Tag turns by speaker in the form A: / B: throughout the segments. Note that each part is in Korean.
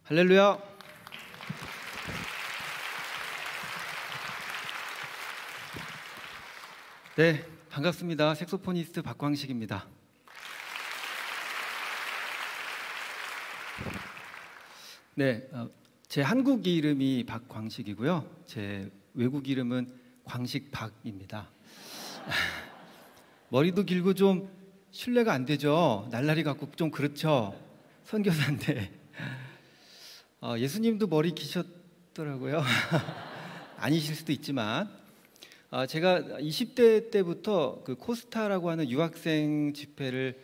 A: 할렐루야. 네, 반갑습니다. 색소포니스트 박광식입니다. 네, 제 한국 이름이 박광식이고요. 제 외국 이름은 광식박입니다. 머리도 길고 좀 신뢰가 안 되죠. 날라리 같고 좀 그렇죠. 선교사인데 예수님도 머리 기셨더라고요. 아니실 수도 있지만 제가 20대 때부터 그 코스타라고 하는 유학생 집회를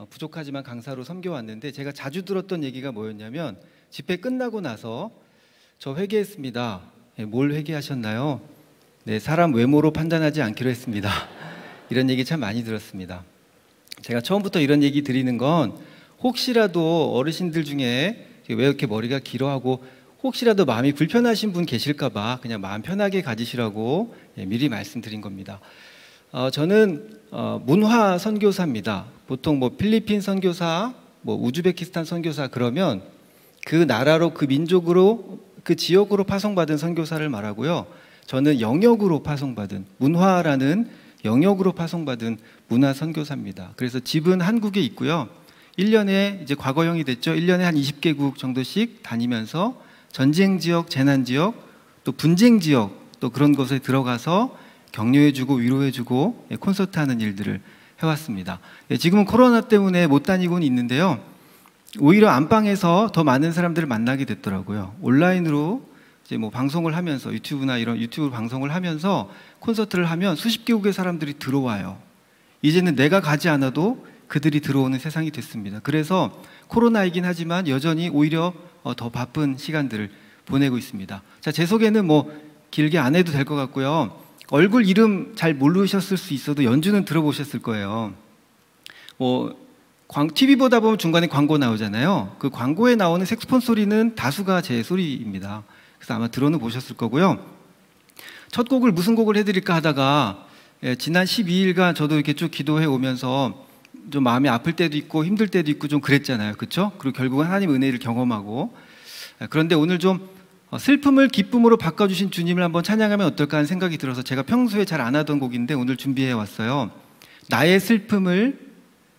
A: 부족하지만 강사로 섬겨왔는데, 제가 자주 들었던 얘기가 뭐였냐면, 집회 끝나고 나서 저 회개했습니다. 뭘 회개하셨나요? 네, 사람 외모로 판단하지 않기로 했습니다. 이런 얘기 참 많이 들었습니다. 제가 처음부터 이런 얘기 드리는 건, 혹시라도 어르신들 중에 왜 이렇게 머리가 길어하고 혹시라도 마음이 불편하신 분 계실까 봐 그냥 마음 편하게 가지시라고 미리 말씀드린 겁니다. 저는 문화 선교사입니다. 보통 뭐 필리핀 선교사, 뭐 우즈베키스탄 선교사 그러면 그 나라로, 그 민족으로, 그 지역으로 파송받은 선교사를 말하고요. 저는 영역으로 파송받은, 문화라는 영역으로 파송받은 문화 선교사입니다. 그래서 집은 한국에 있고요. 1년에 이제 과거형이 됐죠. 1년에 한 20개국 정도씩 다니면서 전쟁 지역, 재난 지역, 또 분쟁 지역, 또 그런 곳에 들어가서 격려해주고 위로해주고 콘서트 하는 일들을 해왔습니다. 지금은 코로나 때문에 못 다니고는 있는데요. 오히려 안방에서 더 많은 사람들을 만나게 됐더라고요. 온라인으로 이제 뭐 방송을 하면서, 유튜브나 이런 유튜브 방송을 하면서 콘서트를 하면 수십 개국의 사람들이 들어와요. 이제는 내가 가지 않아도 그들이 들어오는 세상이 됐습니다. 그래서 코로나이긴 하지만 여전히 오히려 더 바쁜 시간들을 보내고 있습니다. 자, 제 소개는 뭐 길게 안 해도 될 것 같고요. 얼굴 이름 잘 모르셨을 수 있어도 연주는 들어보셨을 거예요. TV 보다 보면 중간에 광고 나오잖아요. 그 광고에 나오는 색소폰 소리는 다수가 제 소리입니다. 그래서 아마 들어는 보셨을 거고요. 첫 곡을 무슨 곡을 해드릴까 하다가 지난 12일간 저도 이렇게 쭉 기도해 오면서 좀 마음이 아플 때도 있고 힘들 때도 있고 좀 그랬잖아요. 그렇죠? 그리고 결국은 하나님 은혜를 경험하고, 그런데 오늘 좀 슬픔을 기쁨으로 바꿔주신 주님을 한번 찬양하면 어떨까 하는 생각이 들어서 제가 평소에 잘 안 하던 곡인데 오늘 준비해 왔어요. 나의 슬픔을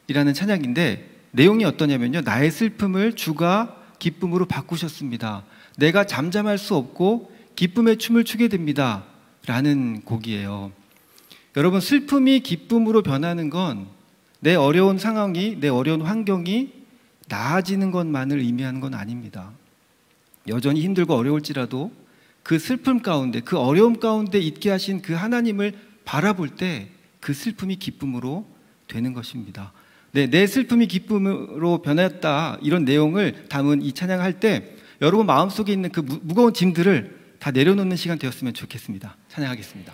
A: 이라는 찬양인데, 내용이 어떠냐면요, 나의 슬픔을 주가 기쁨으로 바꾸셨습니다. 내가 잠잠할 수 없고 기쁨의 춤을 추게 됩니다 라는 곡이에요. 여러분, 슬픔이 기쁨으로 변하는 건 내 어려운 상황이, 내 어려운 환경이 나아지는 것만을 의미하는 건 아닙니다. 여전히 힘들고 어려울지라도 그 슬픔 가운데, 그 어려움 가운데 있게 하신 그 하나님을 바라볼 때 그 슬픔이 기쁨으로 되는 것입니다. 네, 내 슬픔이 기쁨으로 변했다, 이런 내용을 담은 이 찬양을 할 때 여러분 마음속에 있는 그 무거운 짐들을 다 내려놓는 시간 되었으면 좋겠습니다. 찬양하겠습니다.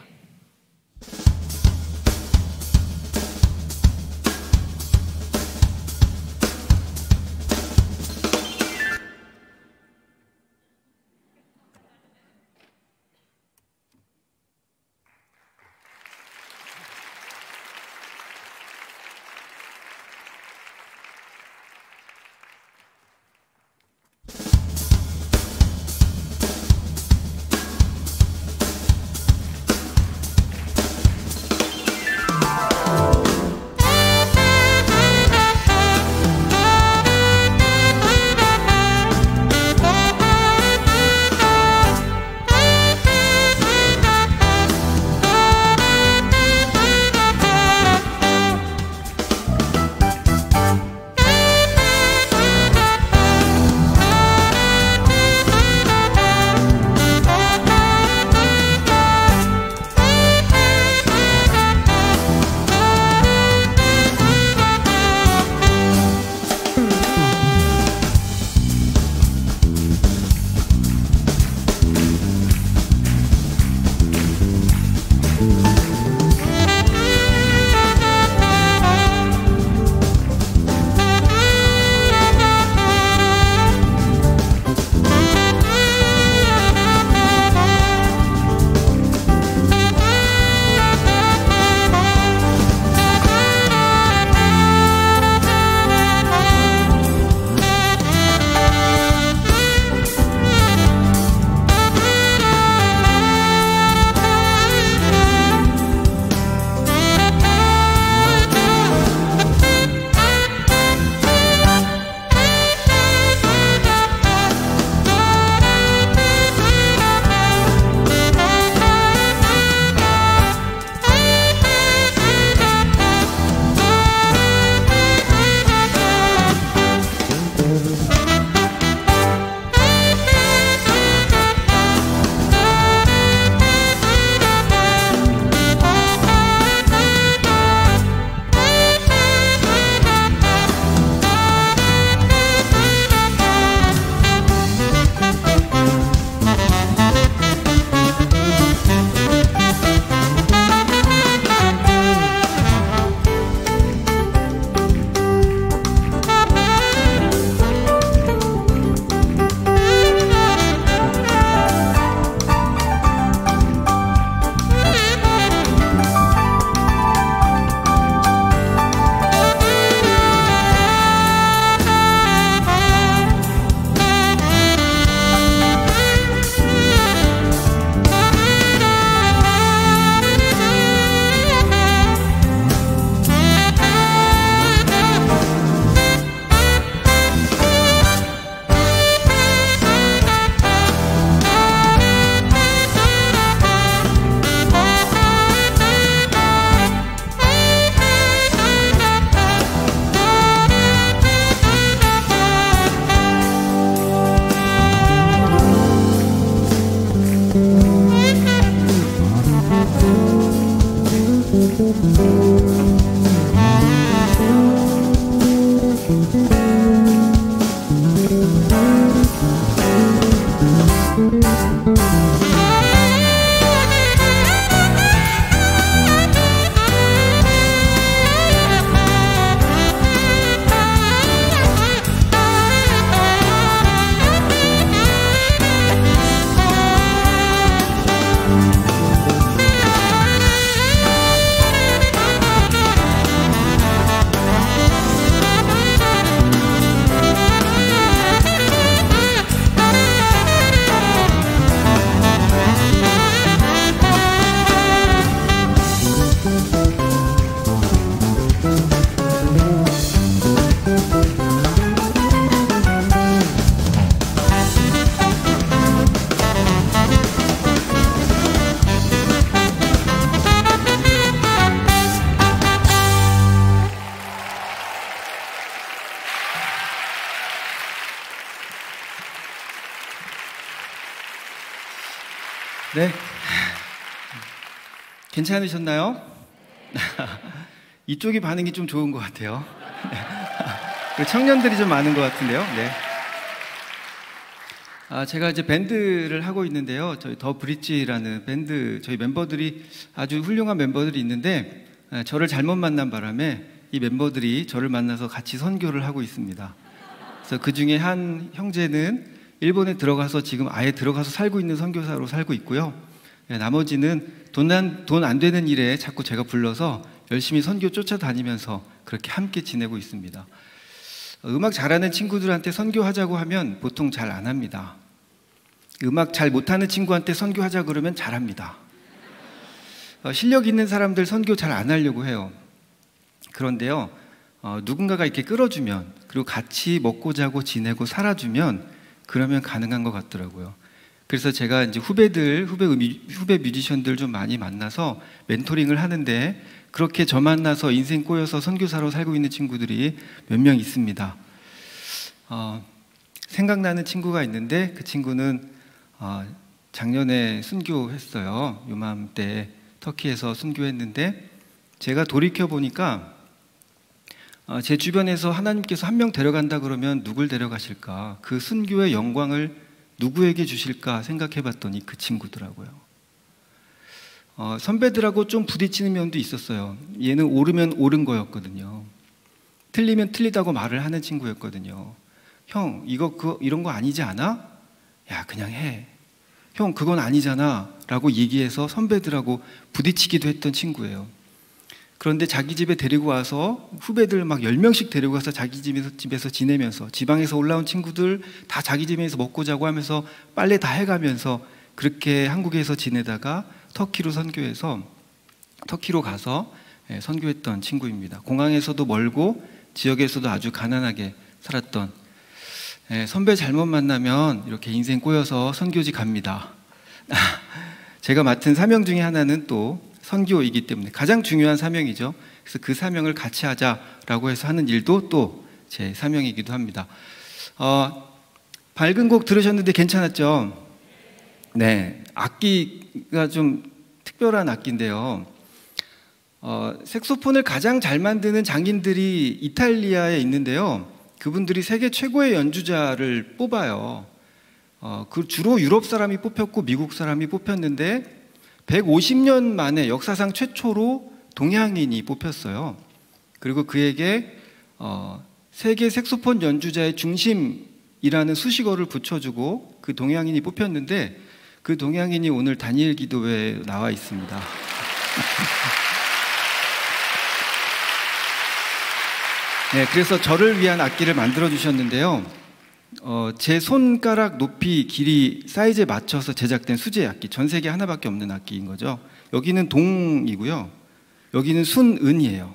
A: 네. 괜찮으셨나요? 이쪽이 반응이 좀 좋은 것 같아요. 청년들이 좀 많은 것 같은데요. 네. 제가 이제 밴드를 하고 있는데요. 저희 더 브릿지라는 밴드, 저희 멤버들이 아주 훌륭한 멤버들이 있는데, 저를 잘못 만난 바람에 이 멤버들이 저를 만나서 같이 선교를 하고 있습니다. 그래서 그 중에 한 형제는 일본에 들어가서 지금 아예 들어가서 살고 있는 선교사로 살고 있고요. 나머지는 돈 안 되는 일에 자꾸 제가 불러서 열심히 선교 쫓아다니면서 그렇게 함께 지내고 있습니다. 음악 잘하는 친구들한테 선교하자고 하면 보통 잘 안 합니다. 음악 잘 못하는 친구한테 선교하자 그러면 잘합니다. 실력 있는 사람들 선교 잘 안 하려고 해요. 그런데요, 누군가가 이렇게 끌어주면, 그리고 같이 먹고 자고 지내고 살아주면 그러면 가능한 것 같더라고요. 그래서 제가 이제 후배 뮤지션들 좀 많이 만나서 멘토링을 하는데, 그렇게 저 만나서 인생 꼬여서 선교사로 살고 있는 친구들이 몇 명 있습니다. 생각나는 친구가 있는데, 그 친구는 작년에 순교했어요. 요맘때 터키에서 순교했는데, 제가 돌이켜보니까 제 주변에서 하나님께서 한 명 데려간다 그러면 누굴 데려가실까? 그 순교의 영광을 누구에게 주실까 생각해 봤더니 그 친구더라고요. 선배들하고 좀 부딪히는 면도 있었어요. 얘는 옳으면 옳은 거였거든요. 틀리면 틀리다고 말을 하는 친구였거든요. 형, 이런 거 아니지 않아? 야, 그냥 해. 형, 그건 아니잖아 라고 얘기해서 선배들하고 부딪히기도 했던 친구예요. 그런데 자기 집에 데리고 와서 후배들 막 10명씩 데리고 가서 자기 집에서 지내면서, 지방에서 올라온 친구들 다 자기 집에서 먹고 자고 하면서 빨래 다 해가면서 그렇게 한국에서 지내다가 터키로 가서 선교했던 친구입니다. 공항에서도 멀고 지역에서도 아주 가난하게 살았던, 선배 잘못 만나면 이렇게 인생 꼬여서 선교지 갑니다. 제가 맡은 사명 중에 하나는 또 선교이기 때문에 가장 중요한 사명이죠. 그래서 그 사명을 같이 하자라고 해서 하는 일도 또 제 사명이기도 합니다. 밝은 곡 들으셨는데 괜찮았죠? 네, 악기가 좀 특별한 악기인데요. 색소폰을 가장 잘 만드는 장인들이 이탈리아에 있는데요. 그분들이 세계 최고의 연주자를 뽑아요. 주로 유럽 사람이 뽑혔고 미국 사람이 뽑혔는데 150년 만에 역사상 최초로 동양인이 뽑혔어요. 그리고 그에게 세계 색소폰 연주자의 중심이라는 수식어를 붙여주고 그 동양인이 뽑혔는데, 그 동양인이 오늘 다니엘 기도회에 나와 있습니다. 네, 그래서 저를 위한 악기를 만들어 주셨는데요. 제 손가락 높이, 길이, 사이즈에 맞춰서 제작된 수제 악기, 전 세계 하나밖에 없는 악기인 거죠. 여기는 동이고요. 여기는 순은이에요.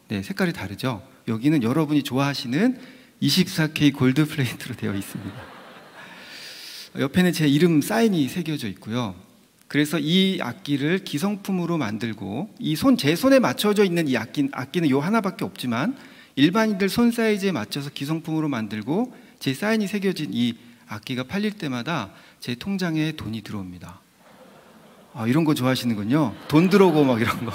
A: 네, 색깔이 다르죠. 여기는 여러분이 좋아하시는 24K 골드 플레이트로 되어 있습니다. 옆에는 제 이름 사인이 새겨져 있고요. 그래서 이 악기를 기성품으로 만들고, 제 손에 맞춰져 있는 이 악기는 요 하나밖에 없지만 일반인들 손 사이즈에 맞춰서 기성품으로 만들고 제 사인이 새겨진 이 악기가 팔릴 때마다 제 통장에 돈이 들어옵니다. 이런 거 좋아하시는군요. 돈 들어오고 막 이런 거.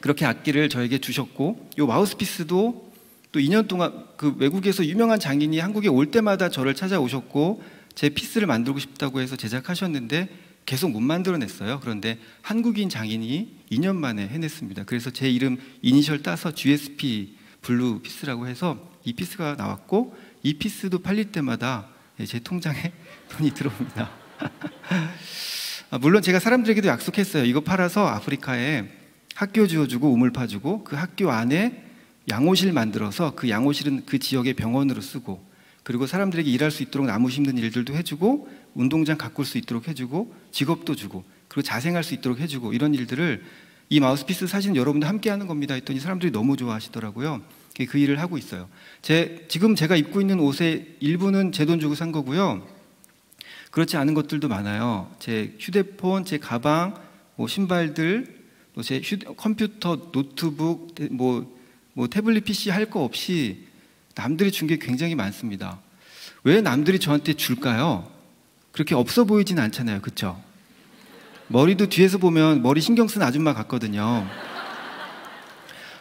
A: 그렇게 악기를 저에게 주셨고, 요 마우스피스도 또 2년 동안 그 외국에서 유명한 장인이 한국에 올 때마다 저를 찾아오셨고 제 피스를 만들고 싶다고 해서 제작하셨는데 계속 못 만들어냈어요. 그런데 한국인 장인이 2년 만에 해냈습니다. 그래서 제 이름 이니셜 따서 GSP 블루 피스라고 해서 이 피스가 나왔고, 이 피스도 팔릴 때마다 제 통장에 돈이 들어옵니다. 물론 제가 사람들에게도 약속했어요. 이거 팔아서 아프리카에 학교 지어주고 우물 파주고, 그 학교 안에 양호실 만들어서 그 양호실은 그 지역의 병원으로 쓰고, 그리고 사람들에게 일할 수 있도록 나무 심는 일들도 해주고, 운동장 가꿀 수 있도록 해주고, 직업도 주고, 그리고 자생할 수 있도록 해주고, 이런 일들을, 이 마우스피스 사진 여러분도 함께 하는 겁니다 했더니 사람들이 너무 좋아하시더라고요. 그 일을 하고 있어요. 지금 제가 입고 있는 옷의 일부는 제 돈 주고 산 거고요. 그렇지 않은 것들도 많아요. 제 휴대폰, 제 가방, 신발들, 제 컴퓨터, 노트북, 태블릿 PC 할 거 없이 남들이 준 게 굉장히 많습니다. 왜 남들이 저한테 줄까요? 그렇게 없어 보이진 않잖아요. 그렇죠? 머리도 뒤에서 보면 머리 신경 쓰는 아줌마 같거든요.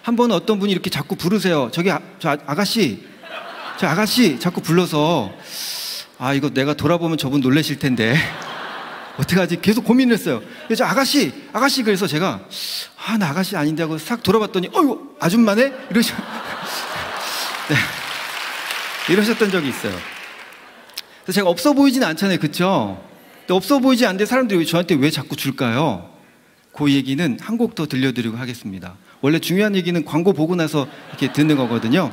A: 한 번은 어떤 분이 이렇게 자꾸 부르세요. 저 아가씨, 저 아가씨 자꾸 불러서 아 이거 내가 돌아보면 저분 놀라실 텐데 어떡하지? 계속 고민을 했어요. 저 아가씨 그래서 제가 나 아가씨 아닌데 하고 싹 돌아봤더니 어이구 아줌마네? 네. 이러셨던 적이 있어요. 그래서 제가 없어 보이진 않잖아요. 그렇죠? 근데 없어 보이지 않는데 사람들이 저한테 왜 자꾸 줄까요? 그 얘기는 한 곡 더 들려드리고 하겠습니다. 원래 중요한 얘기는 광고 보고 나서 이렇게 듣는 거거든요.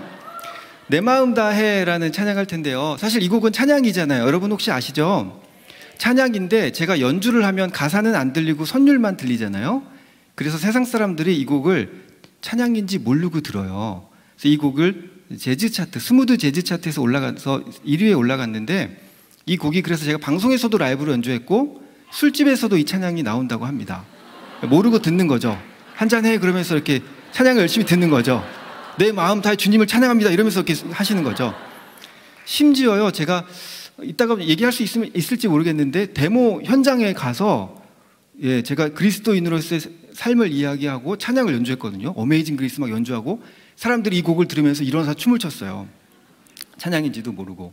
A: 내 마음 다해라는 찬양할 텐데요. 사실 이 곡은 찬양이잖아요. 여러분 혹시 아시죠? 찬양인데 제가 연주를 하면 가사는 안 들리고 선율만 들리잖아요. 그래서 세상 사람들이 이 곡을 찬양인지 모르고 들어요. 그래서 이 곡을 재즈 차트, 스무드 재즈 차트에서 올라가서 1위에 올라갔는데 이 곡이 그래서 제가 방송에서도 라이브로 연주했고 술집에서도 이 찬양이 나온다고 합니다. 모르고 듣는 거죠. 한잔해 그러면서 이렇게 찬양을 열심히 듣는 거죠. 내 마음 다해 주님을 찬양합니다 이러면서 이렇게 하시는 거죠. 심지어요 제가 이따가 얘기할 수 있을지 모르겠는데 데모 현장에 가서 제가 그리스도인으로서의 삶을 이야기하고 찬양을 연주했거든요. 어메이징 그리스 막 연주하고 사람들이 이 곡을 들으면서 일어나서 춤을 췄어요. 찬양인지도 모르고.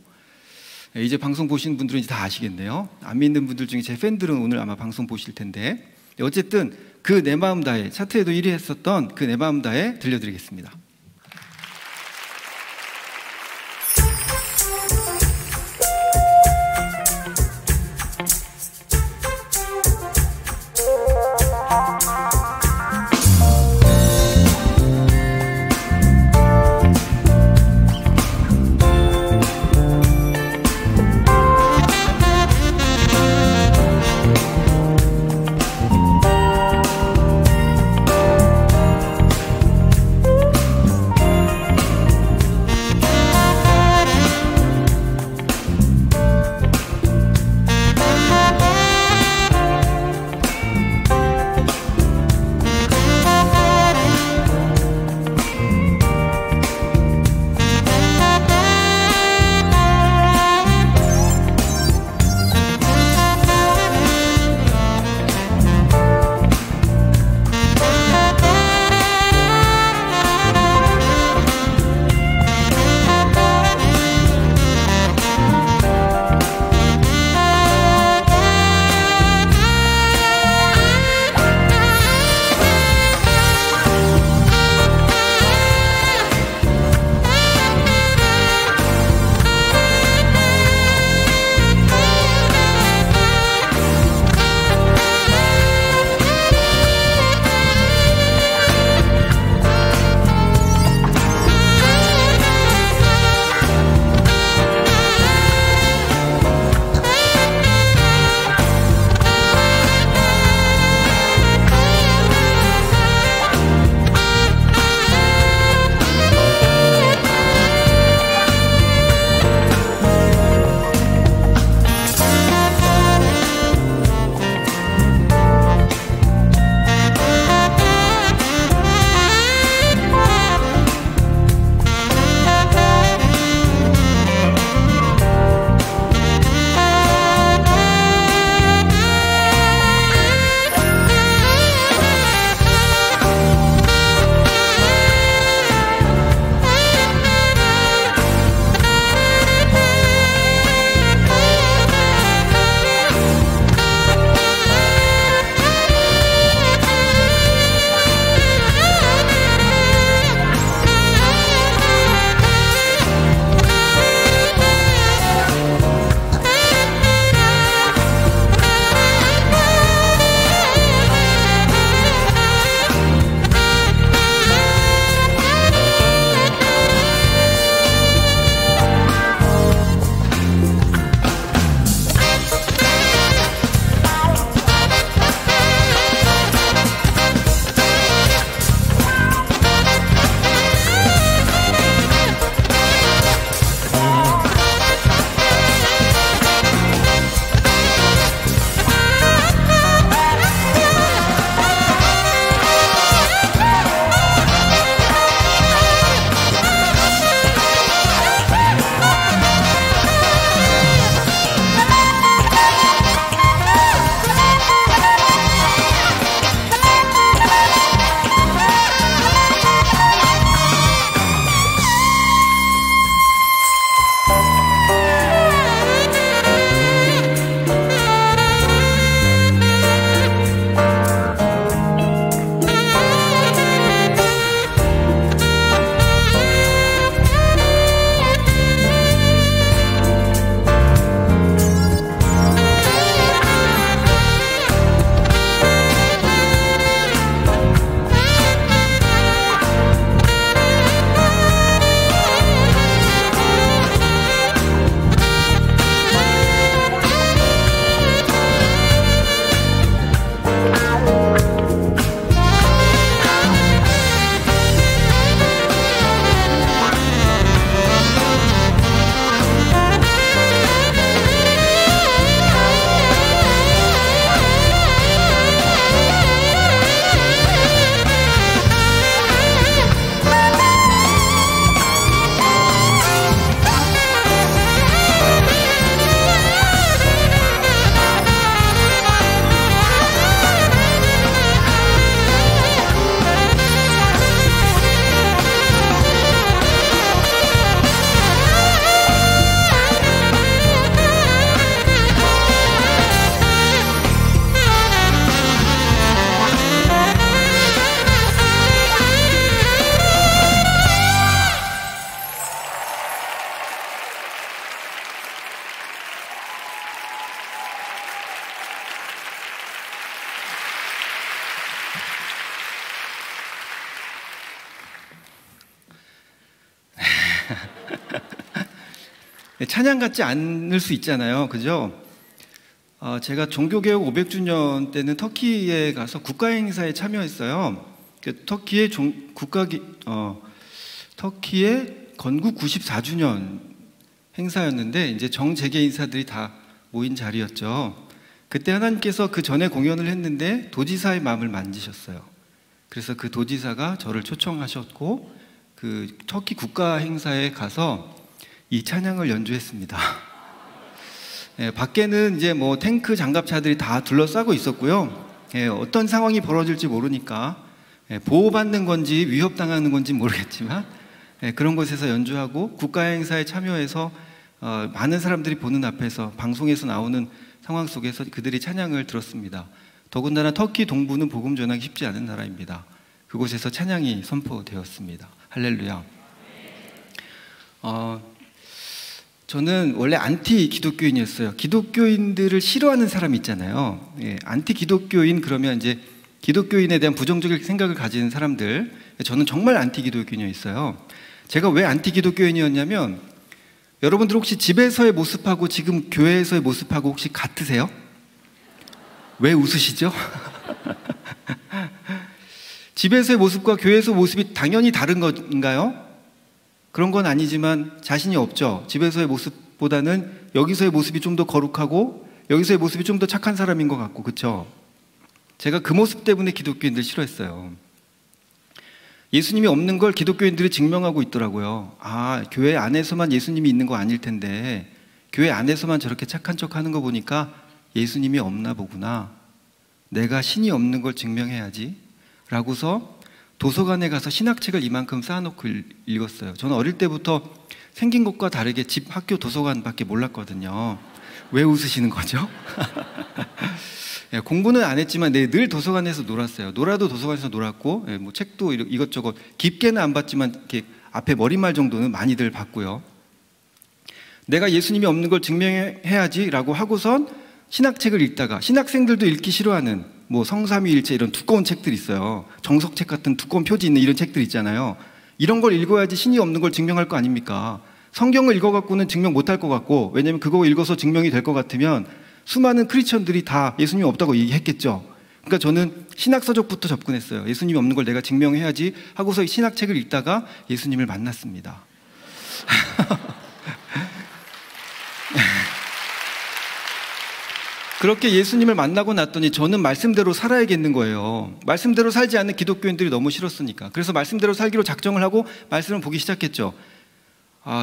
A: 이제 방송 보시는 분들은 이제 다 아시겠네요. 안 믿는 분들 중에 제 팬들은 오늘 아마 방송 보실 텐데 어쨌든 그 내 마음 다해 차트에도 1위 했었던 그 내 마음 다해 들려드리겠습니다. 찬양 같지 않을 수 있잖아요. 그죠? 제가 종교개혁 500주년 때는 터키에 가서 국가행사에 참여했어요. 터키의 터키의 건국 94주년 행사였는데 이제 정재계 인사들이 다 모인 자리였죠. 그때 하나님께서 그 전에 공연을 했는데 도지사의 마음을 만지셨어요. 그래서 그 도지사가 저를 초청하셨고 그 터키 국가 행사에 가서 이 찬양을 연주했습니다. 네, 밖에는 이제 뭐 탱크 장갑차들이 다 둘러싸고 있었고요. 네, 어떤 상황이 벌어질지 모르니까 보호받는 건지 위협당하는 건지 모르겠지만 그런 곳에서 연주하고 국가 행사에 참여해서 많은 사람들이 보는 앞에서 방송에서 나오는 상황 속에서 그들이 찬양을 들었습니다. 더군다나 터키 동부는 복음 전하기 쉽지 않은 나라입니다. 그곳에서 찬양이 선포되었습니다. 할렐루야. 저는 원래 안티 기독교인이었어요. 기독교인들을 싫어하는 사람 있잖아요. 안티 기독교인 그러면 이제 기독교인에 대한 부정적인 생각을 가진 사람들. 저는 정말 안티 기독교인이었어요. 제가 왜 안티 기독교인이었냐면 여러분들 혹시 집에서의 모습하고 지금 교회에서의 모습하고 혹시 같으세요? 왜 웃으시죠? 집에서의 모습과 교회에서 모습이 당연히 다른 건가요? 그런 건 아니지만 자신이 없죠. 집에서의 모습보다는 여기서의 모습이 좀 더 거룩하고 여기서의 모습이 좀 더 착한 사람인 것 같고, 그렇죠? 제가 그 모습 때문에 기독교인들 싫어했어요. 예수님이 없는 걸 기독교인들이 증명하고 있더라고요. 교회 안에서만 예수님이 있는 거 아닐 텐데 교회 안에서만 저렇게 착한 척 하는 거 보니까 예수님이 없나 보구나. 내가 신이 없는 걸 증명해야지 라고서 도서관에 가서 신학책을 이만큼 쌓아놓고 읽었어요. 저는 어릴 때부터 생긴 것과 다르게 집, 학교, 도서관밖에 몰랐거든요. 왜 웃으시는 거죠? 공부는 안 했지만 늘 도서관에서 놀았어요. 놀아도 도서관에서 놀았고, 뭐 책도 이것저것 깊게는 안 봤지만 이렇게 앞에 머리말 정도는 많이들 봤고요. 내가 예수님이 없는 걸 증명해야지 라고 하고선 신학책을 읽다가, 신학생들도 읽기 싫어하는 뭐 성삼위일체 이런 두꺼운 책들이 있어요. 정석책 같은 두꺼운 표지 있는 이런 책들 있잖아요. 이런 걸 읽어야지 신이 없는 걸 증명할 거 아닙니까? 성경을 읽어갖고는 증명 못할 것 같고, 왜냐면 그거 읽어서 증명이 될 것 같으면 수많은 크리스천들이 다 예수님이 없다고 얘기했겠죠. 그러니까 저는 신학서적부터 접근했어요. 예수님이 없는 걸 내가 증명해야지 하고서 신학책을 읽다가 예수님을 만났습니다. 그렇게 예수님을 만나고 났더니 저는 말씀대로 살아야겠는 거예요. 말씀대로 살지 않는 기독교인들이 너무 싫었으니까. 그래서 말씀대로 살기로 작정을 하고 말씀을 보기 시작했죠.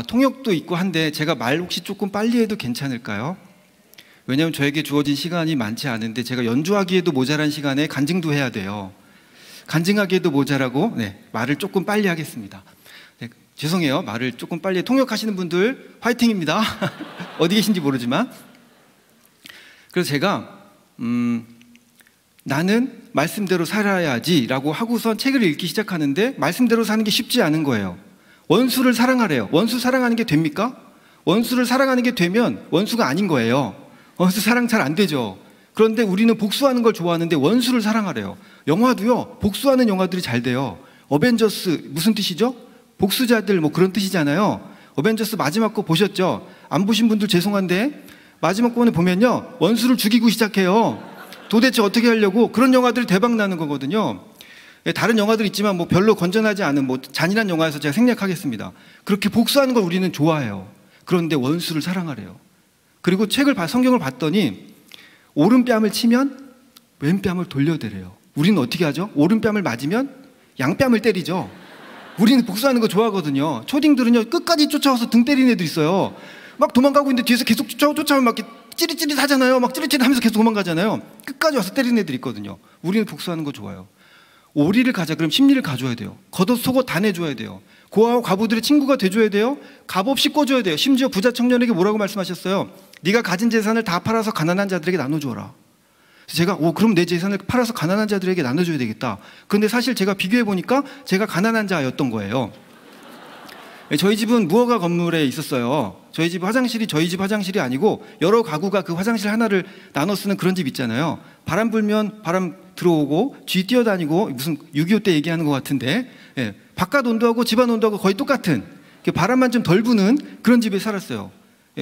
A: 통역도 있고 한데 제가 말 혹시 조금 빨리 해도 괜찮을까요? 왜냐하면 저에게 주어진 시간이 많지 않은데 제가 연주하기에도 모자란 시간에 간증도 해야 돼요. 간증하기에도 모자라고 말을 조금 빨리 하겠습니다. 죄송해요. 말을 조금 빨리. 통역하시는 분들 화이팅입니다. 어디 계신지 모르지만. 그래서 제가 나는 말씀대로 살아야지 라고 하고선 책을 읽기 시작하는데 말씀대로 사는 게 쉽지 않은 거예요. 원수를 사랑하래요. 원수 사랑하는 게 됩니까? 원수를 사랑하는 게 되면 원수가 아닌 거예요. 원수 사랑 잘 안 되죠. 그런데 우리는 복수하는 걸 좋아하는데 원수를 사랑하래요. 영화도요, 복수하는 영화들이 잘 돼요. 어벤져스 무슨 뜻이죠? 복수자들 뭐 그런 뜻이잖아요. 어벤져스 마지막 거 보셨죠? 안 보신 분들 죄송한데 마지막 거는 보면요, 원수를 죽이고 시작해요. 도대체 어떻게 하려고? 그런 영화들이 대박 나는 거거든요. 다른 영화들 있지만 뭐 별로 건전하지 않은 뭐 잔인한 영화에서 제가 생략하겠습니다. 그렇게 복수하는 걸 우리는 좋아해요. 그런데 원수를 사랑하래요. 그리고 성경을 봤더니 오른뺨을 치면 왼뺨을 돌려대래요. 우리는 어떻게 하죠? 오른뺨을 맞으면 양뺨을 때리죠. 우리는 복수하는 거 좋아하거든요. 초딩들은요, 끝까지 쫓아와서 등 때리는 애들 있어요. 막 도망가고 있는데 뒤에서 계속 쫓아오면 막 찌릿찌릿 하잖아요. 막 찌릿찌릿 하면서 계속 도망가잖아요. 끝까지 와서 때리는 애들 있거든요. 우리는 복수하는 거 좋아요. 오리를 가자 그럼 심리를 가져야 돼요. 겉옷 속옷 다 내줘야 돼요. 고아와 과부들의 친구가 돼줘야 돼요. 값없이 씻어줘야 돼요. 심지어 부자 청년에게 뭐라고 말씀하셨어요? 네가 가진 재산을 다 팔아서 가난한 자들에게 나눠주어라. 그래서 제가 그럼 내 재산을 팔아서 가난한 자들에게 나눠줘야 되겠다. 그런데 사실 제가 비교해보니까 제가 가난한 자였던 거예요. 저희 집은 무허가 건물에 있었어요. 저희 집 화장실이 저희 집 화장실이 아니고 여러 가구가 그 화장실 하나를 나눠 쓰는 그런 집 있잖아요. 바람 불면 바람 들어오고 쥐 뛰어다니고 무슨 6.25 때 얘기하는 것 같은데 바깥 온도하고 집안 온도하고 거의 똑같은 바람만 좀 덜 부는 그런 집에 살았어요.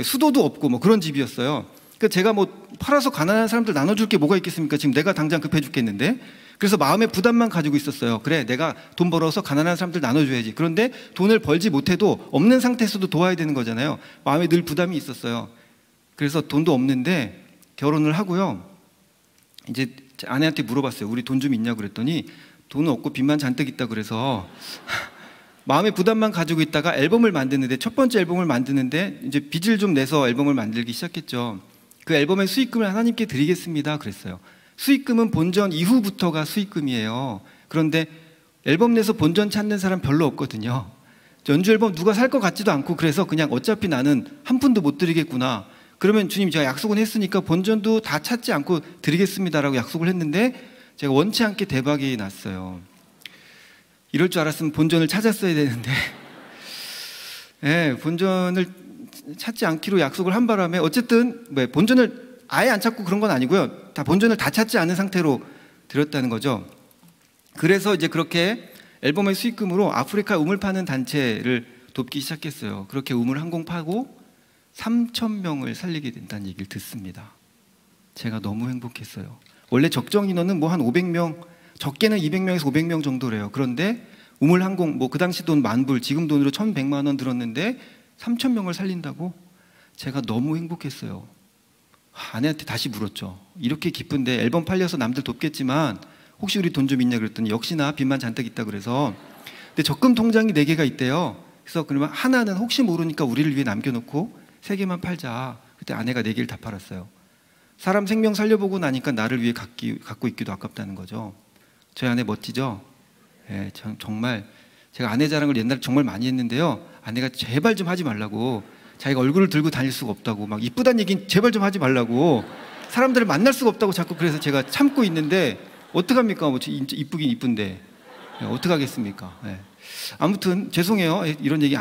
A: 수도도 없고 뭐 그런 집이었어요. 그러니까 제가 뭐 팔아서 가난한 사람들 나눠줄 게 뭐가 있겠습니까? 지금 내가 당장 급해 죽겠는데. 그래서 마음의 부담만 가지고 있었어요. 그래, 내가 돈 벌어서 가난한 사람들 나눠줘야지. 그런데 돈을 벌지 못해도 없는 상태에서도 도와야 되는 거잖아요. 마음에 늘 부담이 있었어요. 그래서 돈도 없는데 결혼을 하고요. 이제 아내한테 물어봤어요. 우리 돈 좀 있냐고 그랬더니 돈은 없고 빚만 잔뜩 있다 그래서 마음의 부담만 가지고 있다가 앨범을 만드는데, 첫 번째 앨범을 만드는데 이제 빚을 좀 내서 앨범을 만들기 시작했죠. 그 앨범의 수익금을 하나님께 드리겠습니다 그랬어요. 수익금은 본전 이후부터가 수익금이에요. 그런데 앨범 내서 본전 찾는 사람 별로 없거든요. 연주 앨범 누가 살 것 같지도 않고, 그래서 그냥 어차피 나는 한 푼도 못 드리겠구나. 그러면 주님, 제가 약속은 했으니까 본전도 다 찾지 않고 드리겠습니다라고 약속을 했는데 제가 원치 않게 대박이 났어요. 이럴 줄 알았으면 본전을 찾았어야 되는데 네, 본전을 찾지 않기로 약속을 한 바람에 어쨌든 본전을 아예 안 찾고 그런 건 아니고요. 다 본전을 다 찾지 않은 상태로 드렸다는 거죠. 그래서 이제 그렇게 앨범의 수익금으로 아프리카 우물 파는 단체를 돕기 시작했어요. 그렇게 우물 한 공 파고 3,000명을 살리게 된다는 얘기를 듣습니다. 제가 너무 행복했어요. 원래 적정 인원은 뭐 한 500명, 적게는 200명에서 500명 정도래요. 그런데 우물 한 공, 뭐 그 당시 돈 10,000불, 지금 돈으로 1,100만 원 들었는데 3,000명을 살린다고? 제가 너무 행복했어요. 아내한테 다시 물었죠. 이렇게 기쁜데 앨범 팔려서 남들 돕겠지만 혹시 우리 돈 좀 있냐 그랬더니 역시나 빚만 잔뜩 있다 그래서. 근데 적금 통장이 4개가 있대요. 그래서 그러면 하나는 혹시 모르니까 우리를 위해 남겨놓고 3개만 팔자. 그때 아내가 4개를 다 팔았어요. 사람 생명 살려보고 나니까 나를 위해 갖고 있기도 아깝다는 거죠. 저희 아내 멋지죠? 네, 정말 제가 아내 자랑을 옛날에 정말 많이 했는데요. 아내가 제발 좀 하지 말라고, 자기가 얼굴을 들고 다닐 수가 없다고, 막 이쁘다는 얘기는 제발 좀 하지 말라고, 사람들을 만날 수가 없다고 자꾸, 그래서 제가 참고 있는데 어떡합니까? 뭐 이쁘긴 이쁜데 어떡하겠습니까? 네. 아무튼 죄송해요. 이런 얘기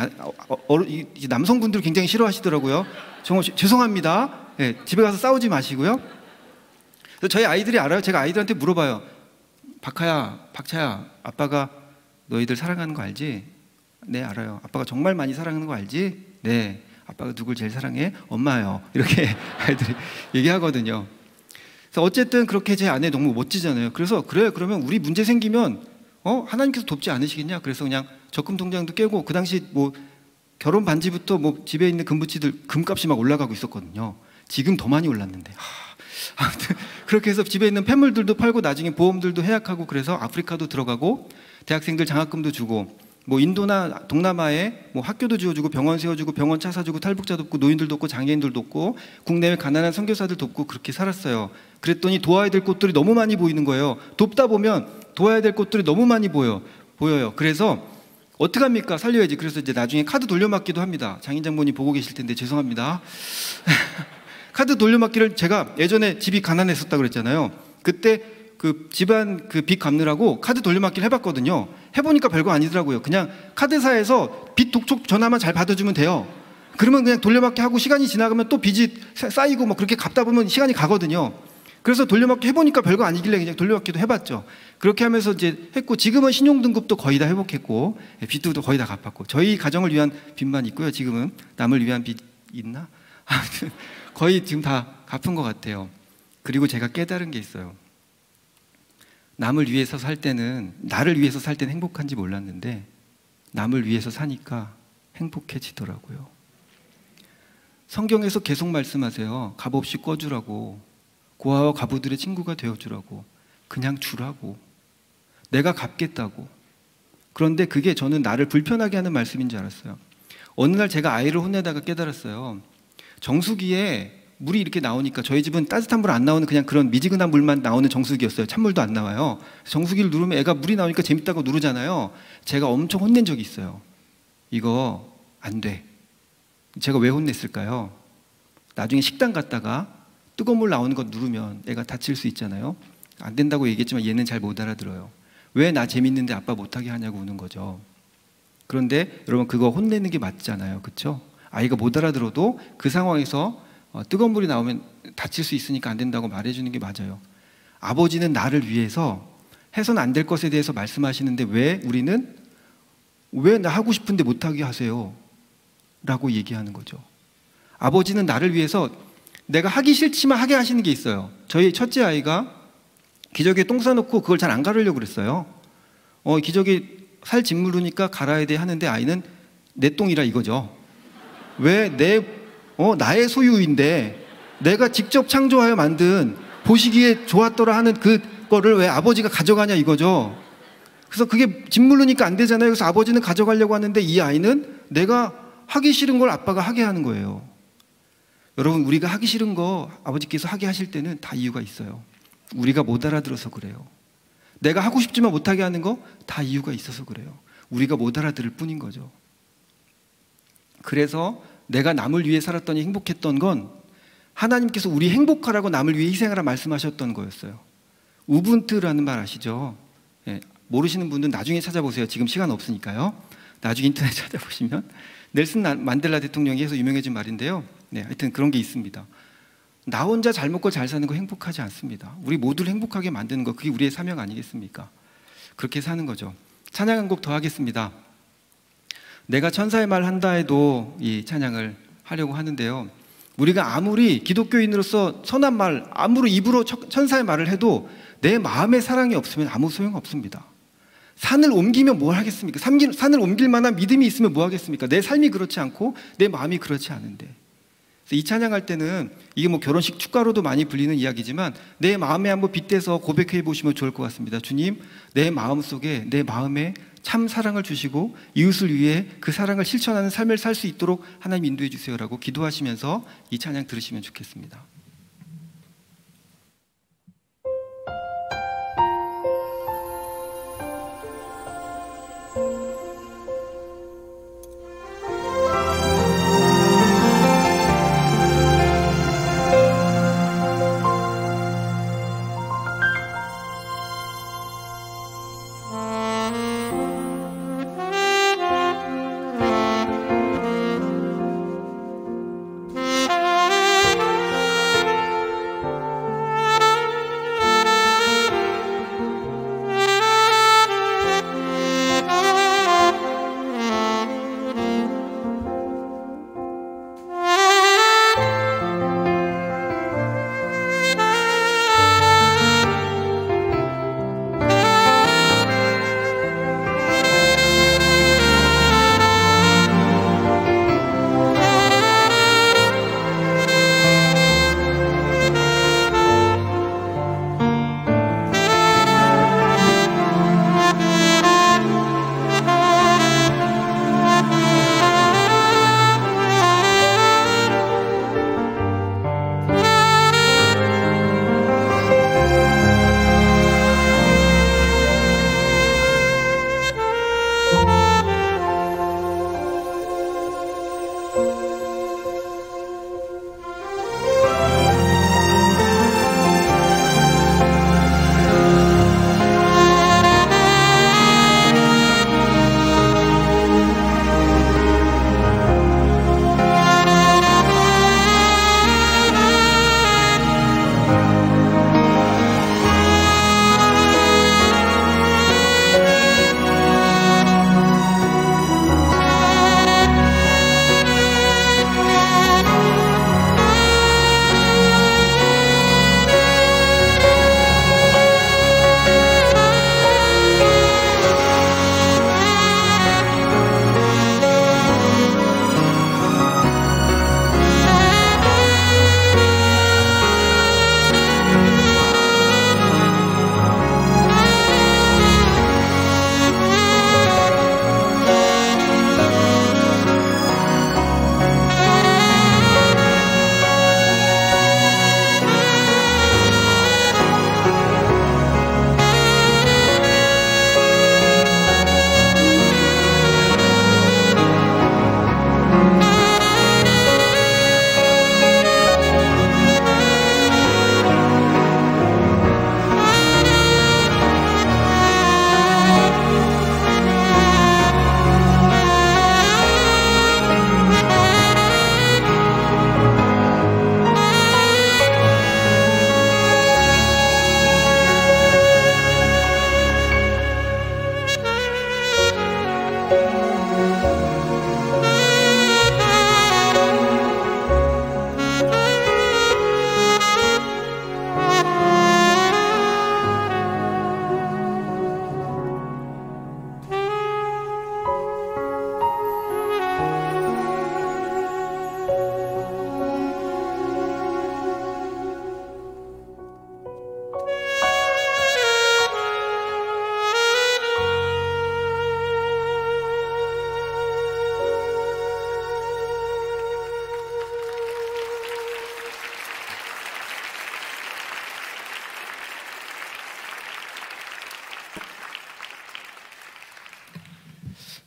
A: 남성분들 굉장히 싫어하시더라고요. 정말 죄송합니다. 네, 집에 가서 싸우지 마시고요. 저희 아이들이 알아요. 제가 아이들한테 물어봐요. 박차야, 아빠가 너희들 사랑하는 거 알지? 네, 알아요. 아빠가 정말 많이 사랑하는 거 알지? 네. 아빠가 누굴 제일 사랑해? 엄마요. 이렇게 아이들이 얘기하거든요. 그래서 어쨌든 그렇게 제 아내 너무 멋지잖아요. 그래서 그래, 그러면 우리 문제 생기면 하나님께서 돕지 않으시겠냐? 그래서 그냥 적금 통장도 깨고, 그 당시 뭐 결혼 반지부터 뭐 집에 있는 금붙이들 금값이 막 올라가고 있었거든요. 지금 더 많이 올랐는데. 아무튼 그렇게 해서 집에 있는 폐물들도 팔고 나중에 보험들도 해약하고, 그래서 아프리카도 들어가고 대학생들 장학금도 주고, 뭐 인도나 동남아에 뭐 학교도 지어주고 병원 세워주고 병원 차 사주고 탈북자 돕고 노인들 돕고 장애인들 돕고 국내외 가난한 선교사들 돕고 그렇게 살았어요. 그랬더니 도와야 될 곳들이 너무 많이 보이는 거예요. 돕다 보면 도와야 될 곳들이 너무 많이 보여요. 그래서 어떡합니까? 살려야지. 그래서 이제 나중에 카드 돌려막기도 합니다. 장인 장모님 보고 계실 텐데 죄송합니다. 카드 돌려막기를, 제가 예전에 집이 가난했었다고 그랬잖아요. 그때 그 집안 그 빚 갚느라고 카드 돌려막기를 해봤거든요. 해보니까 별거 아니더라고요. 그냥 카드사에서 빚 독촉 전화만 잘 받아주면 돼요. 그러면 그냥 돌려막기 하고 시간이 지나가면 또 빚이 쌓이고 뭐 그렇게 갚다 보면 시간이 가거든요. 그래서 돌려막기 해보니까 별거 아니길래 그냥 돌려막기도 해봤죠. 그렇게 하면서 이제 했고, 지금은 신용등급도 거의 다 회복했고 빚도 거의 다 갚았고, 저희 가정을 위한 빚만 있고요. 지금은 남을 위한 빚 있나? 아무튼 거의 지금 다 갚은 것 같아요. 그리고 제가 깨달은 게 있어요. 남을 위해서 살 때는, 나를 위해서 살 때는 행복한지 몰랐는데 남을 위해서 사니까 행복해지더라고요. 성경에서 계속 말씀하세요. 값없이 꿔주라고, 고아와 과부들의 친구가 되어주라고, 그냥 주라고, 내가 갚겠다고. 그런데 그게 저는 나를 불편하게 하는 말씀인 줄 알았어요. 어느 날 제가 아이를 혼내다가 깨달았어요. 정수기에 물이 이렇게 나오니까, 저희 집은 따뜻한 물 안 나오는 그냥 그런 미지근한 물만 나오는 정수기였어요. 찬물도 안 나와요. 정수기를 누르면 애가 물이 나오니까 재밌다고 누르잖아요. 제가 엄청 혼낸 적이 있어요. 이거 안 돼. 제가 왜 혼냈을까요? 나중에 식당 갔다가 뜨거운 물 나오는 거 누르면 애가 다칠 수 있잖아요. 안 된다고 얘기했지만 얘는 잘 못 알아들어요. 왜 나 재밌는데 아빠 못하게 하냐고 우는 거죠. 그런데 여러분, 그거 혼내는 게 맞잖아요. 그렇죠? 아이가 못 알아들어도 그 상황에서 뜨거운 물이 나오면 다칠 수 있으니까 안 된다고 말해주는 게 맞아요. 아버지는 나를 위해서 해서는 안 될 것에 대해서 말씀하시는데 왜 나 하고 싶은데 못하게 하세요? 라고 얘기하는 거죠. 아버지는 나를 위해서 내가 하기 싫지만 하게 하시는 게 있어요. 저희 첫째 아이가 기저귀에 똥 싸놓고 그걸 잘 안 가르려고 그랬어요. 기저귀 살 짓무르니까 갈아야 돼 하는데 아이는 내 똥이라 이거죠. 왜 나의 소유인데 내가 직접 창조하여 만든 보시기에 좋았더라 하는 그거를 왜 아버지가 가져가냐 이거죠. 그래서 그게 짓무르니까 안 되잖아요. 그래서 아버지는 가져가려고 하는데 이 아이는 내가 하기 싫은 걸 아빠가 하게 하는 거예요. 여러분, 우리가 하기 싫은 거 아버지께서 하게 하실 때는 다 이유가 있어요. 우리가 못 알아들어서 그래요. 내가 하고 싶지만 못하게 하는 거 다 이유가 있어서 그래요. 우리가 못 알아들을 뿐인 거죠. 그래서 내가 남을 위해 살았더니 행복했던 건 하나님께서 우리 행복하라고 남을 위해 희생하라 말씀하셨던 거였어요. 우분투라는 말 아시죠? 예, 모르시는 분들은 나중에 찾아보세요. 지금 시간 없으니까요. 나중에 인터넷 찾아보시면 넬슨 만델라 대통령이 해서 유명해진 말인데요. 네, 하여튼 그런 게 있습니다. 나 혼자 잘 먹고 잘 사는 거 행복하지 않습니다. 우리 모두를 행복하게 만드는 거, 그게 우리의 사명 아니겠습니까? 그렇게 사는 거죠. 찬양 한 곡 더 하겠습니다. 내가 천사의 말 한다 해도 이 찬양을 하려고 하는데요. 우리가 아무리 기독교인으로서 선한 말, 아무리 입으로 천사의 말을 해도 내 마음에 사랑이 없으면 아무 소용 없습니다. 산을 옮기면 뭘 하겠습니까? 산을 옮길 만한 믿음이 있으면 뭐 하겠습니까? 내 삶이 그렇지 않고 내 마음이 그렇지 않은데. 이 찬양할 때는 이게 뭐 결혼식 축가로도 많이 불리는 이야기지만 내 마음에 한번 빗대서 고백해 보시면 좋을 것 같습니다. 주님, 내 마음 속에, 내 마음에 참 사랑을 주시고 이웃을 위해 그 사랑을 실천하는 삶을 살 수 있도록 하나님 인도해 주세요라고 기도하시면서 이 찬양 들으시면 좋겠습니다.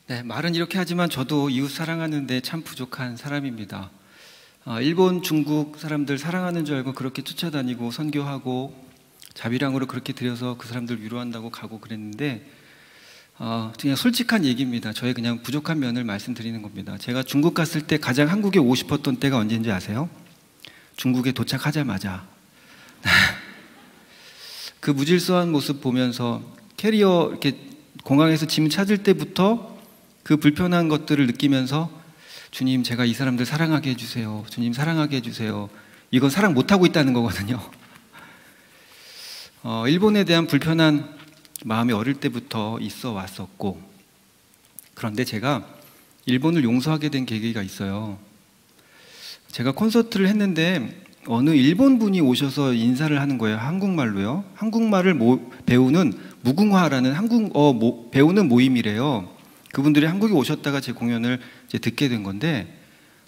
A: 네, 말은 이렇게 하지만 저도 이웃 사랑하는데 참 부족한 사람입니다. 일본, 중국 사람들 사랑하는 줄 알고 그렇게 쫓아다니고 선교하고 자비랑으로 그렇게 드려서 그 사람들 위로한다고 가고 그랬는데 그냥 솔직한 얘기입니다. 저의 그냥 부족한 면을 말씀드리는 겁니다. 제가 중국 갔을 때 가장 한국에 오고 싶었던 때가 언제인지 아세요? 중국에 도착하자마자 그 무질서한 모습 보면서 캐리어 이렇게 공항에서 짐 찾을 때부터 그 불편한 것들을 느끼면서 주님, 제가 이 사람들 사랑하게 해주세요. 주님, 사랑하게 해주세요. 이건 사랑 못하고 있다는 거거든요. 일본에 대한 불편한 마음이 어릴 때부터 있어 왔었고, 그런데 제가 일본을 용서하게 된 계기가 있어요. 제가 콘서트를 했는데 어느 일본 분이 오셔서 인사를 하는 거예요. 한국말로요. 한국말을 배우는 무궁화라는 한국어 배우는 모임이래요. 그분들이 한국에 오셨다가 제 공연을 이제 듣게 된 건데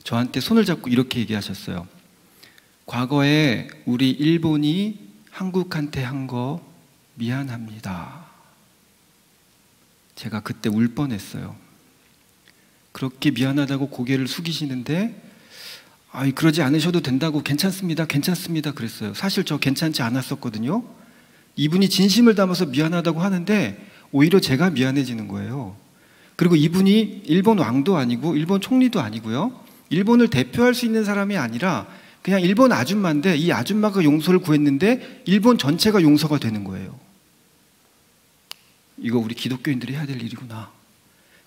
A: 저한테 손을 잡고 이렇게 얘기하셨어요. 과거에 우리 일본이 한국한테 한 거 미안합니다. 제가 그때 울 뻔했어요. 그렇게 미안하다고 고개를 숙이시는데 그러지 않으셔도 된다고 괜찮습니다. 괜찮습니다. 그랬어요. 사실 저 괜찮지 않았었거든요. 이분이 진심을 담아서 미안하다고 하는데 오히려 제가 미안해지는 거예요. 그리고 이분이 일본 왕도 아니고 일본 총리도 아니고요. 일본을 대표할 수 있는 사람이 아니라 그냥 일본 아줌마인데 이 아줌마가 용서를 구했는데 일본 전체가 용서가 되는 거예요. 이거 우리 기독교인들이 해야 될 일이구나.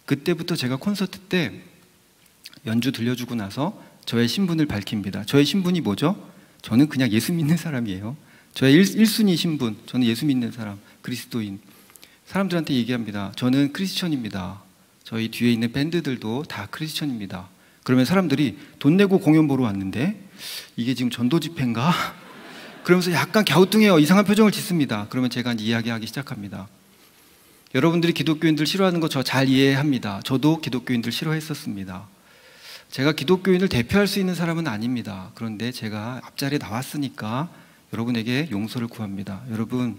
A: 그때부터 제가 콘서트 때 연주 들려주고 나서 저의 신분을 밝힙니다. 저의 신분이 뭐죠? 저는 그냥 예수 믿는 사람이에요. 저의 1순위 신분, 저는 예수 믿는 사람, 그리스도인. 사람들한테 얘기합니다. 저는 크리스천입니다. 저희 뒤에 있는 밴드들도 다 크리스천입니다. 그러면 사람들이 돈 내고 공연 보러 왔는데 이게 지금 전도 집회인가? 그러면서 약간 갸우뚱해요. 이상한 표정을 짓습니다. 그러면 제가 이제 이야기하기 시작합니다. 여러분들이 기독교인들 싫어하는 거 저 잘 이해합니다. 저도 기독교인들 싫어했었습니다. 제가 기독교인을 대표할 수 있는 사람은 아닙니다. 그런데 제가 앞자리에 나왔으니까 여러분에게 용서를 구합니다. 여러분,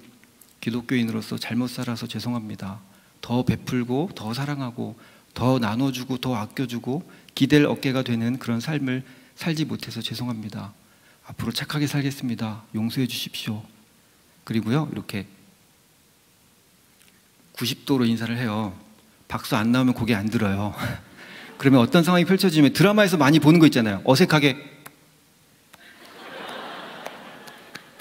A: 기독교인으로서 잘못 살아서 죄송합니다. 더 베풀고 더 사랑하고 더 나눠주고 더 아껴주고 기댈 어깨가 되는 그런 삶을 살지 못해서 죄송합니다. 앞으로 착하게 살겠습니다. 용서해 주십시오. 그리고요, 이렇게 90도로 인사를 해요. 박수 안 나오면 고개 안 들어요. 그러면 어떤 상황이 펼쳐지면 드라마에서 많이 보는 거 있잖아요. 어색하게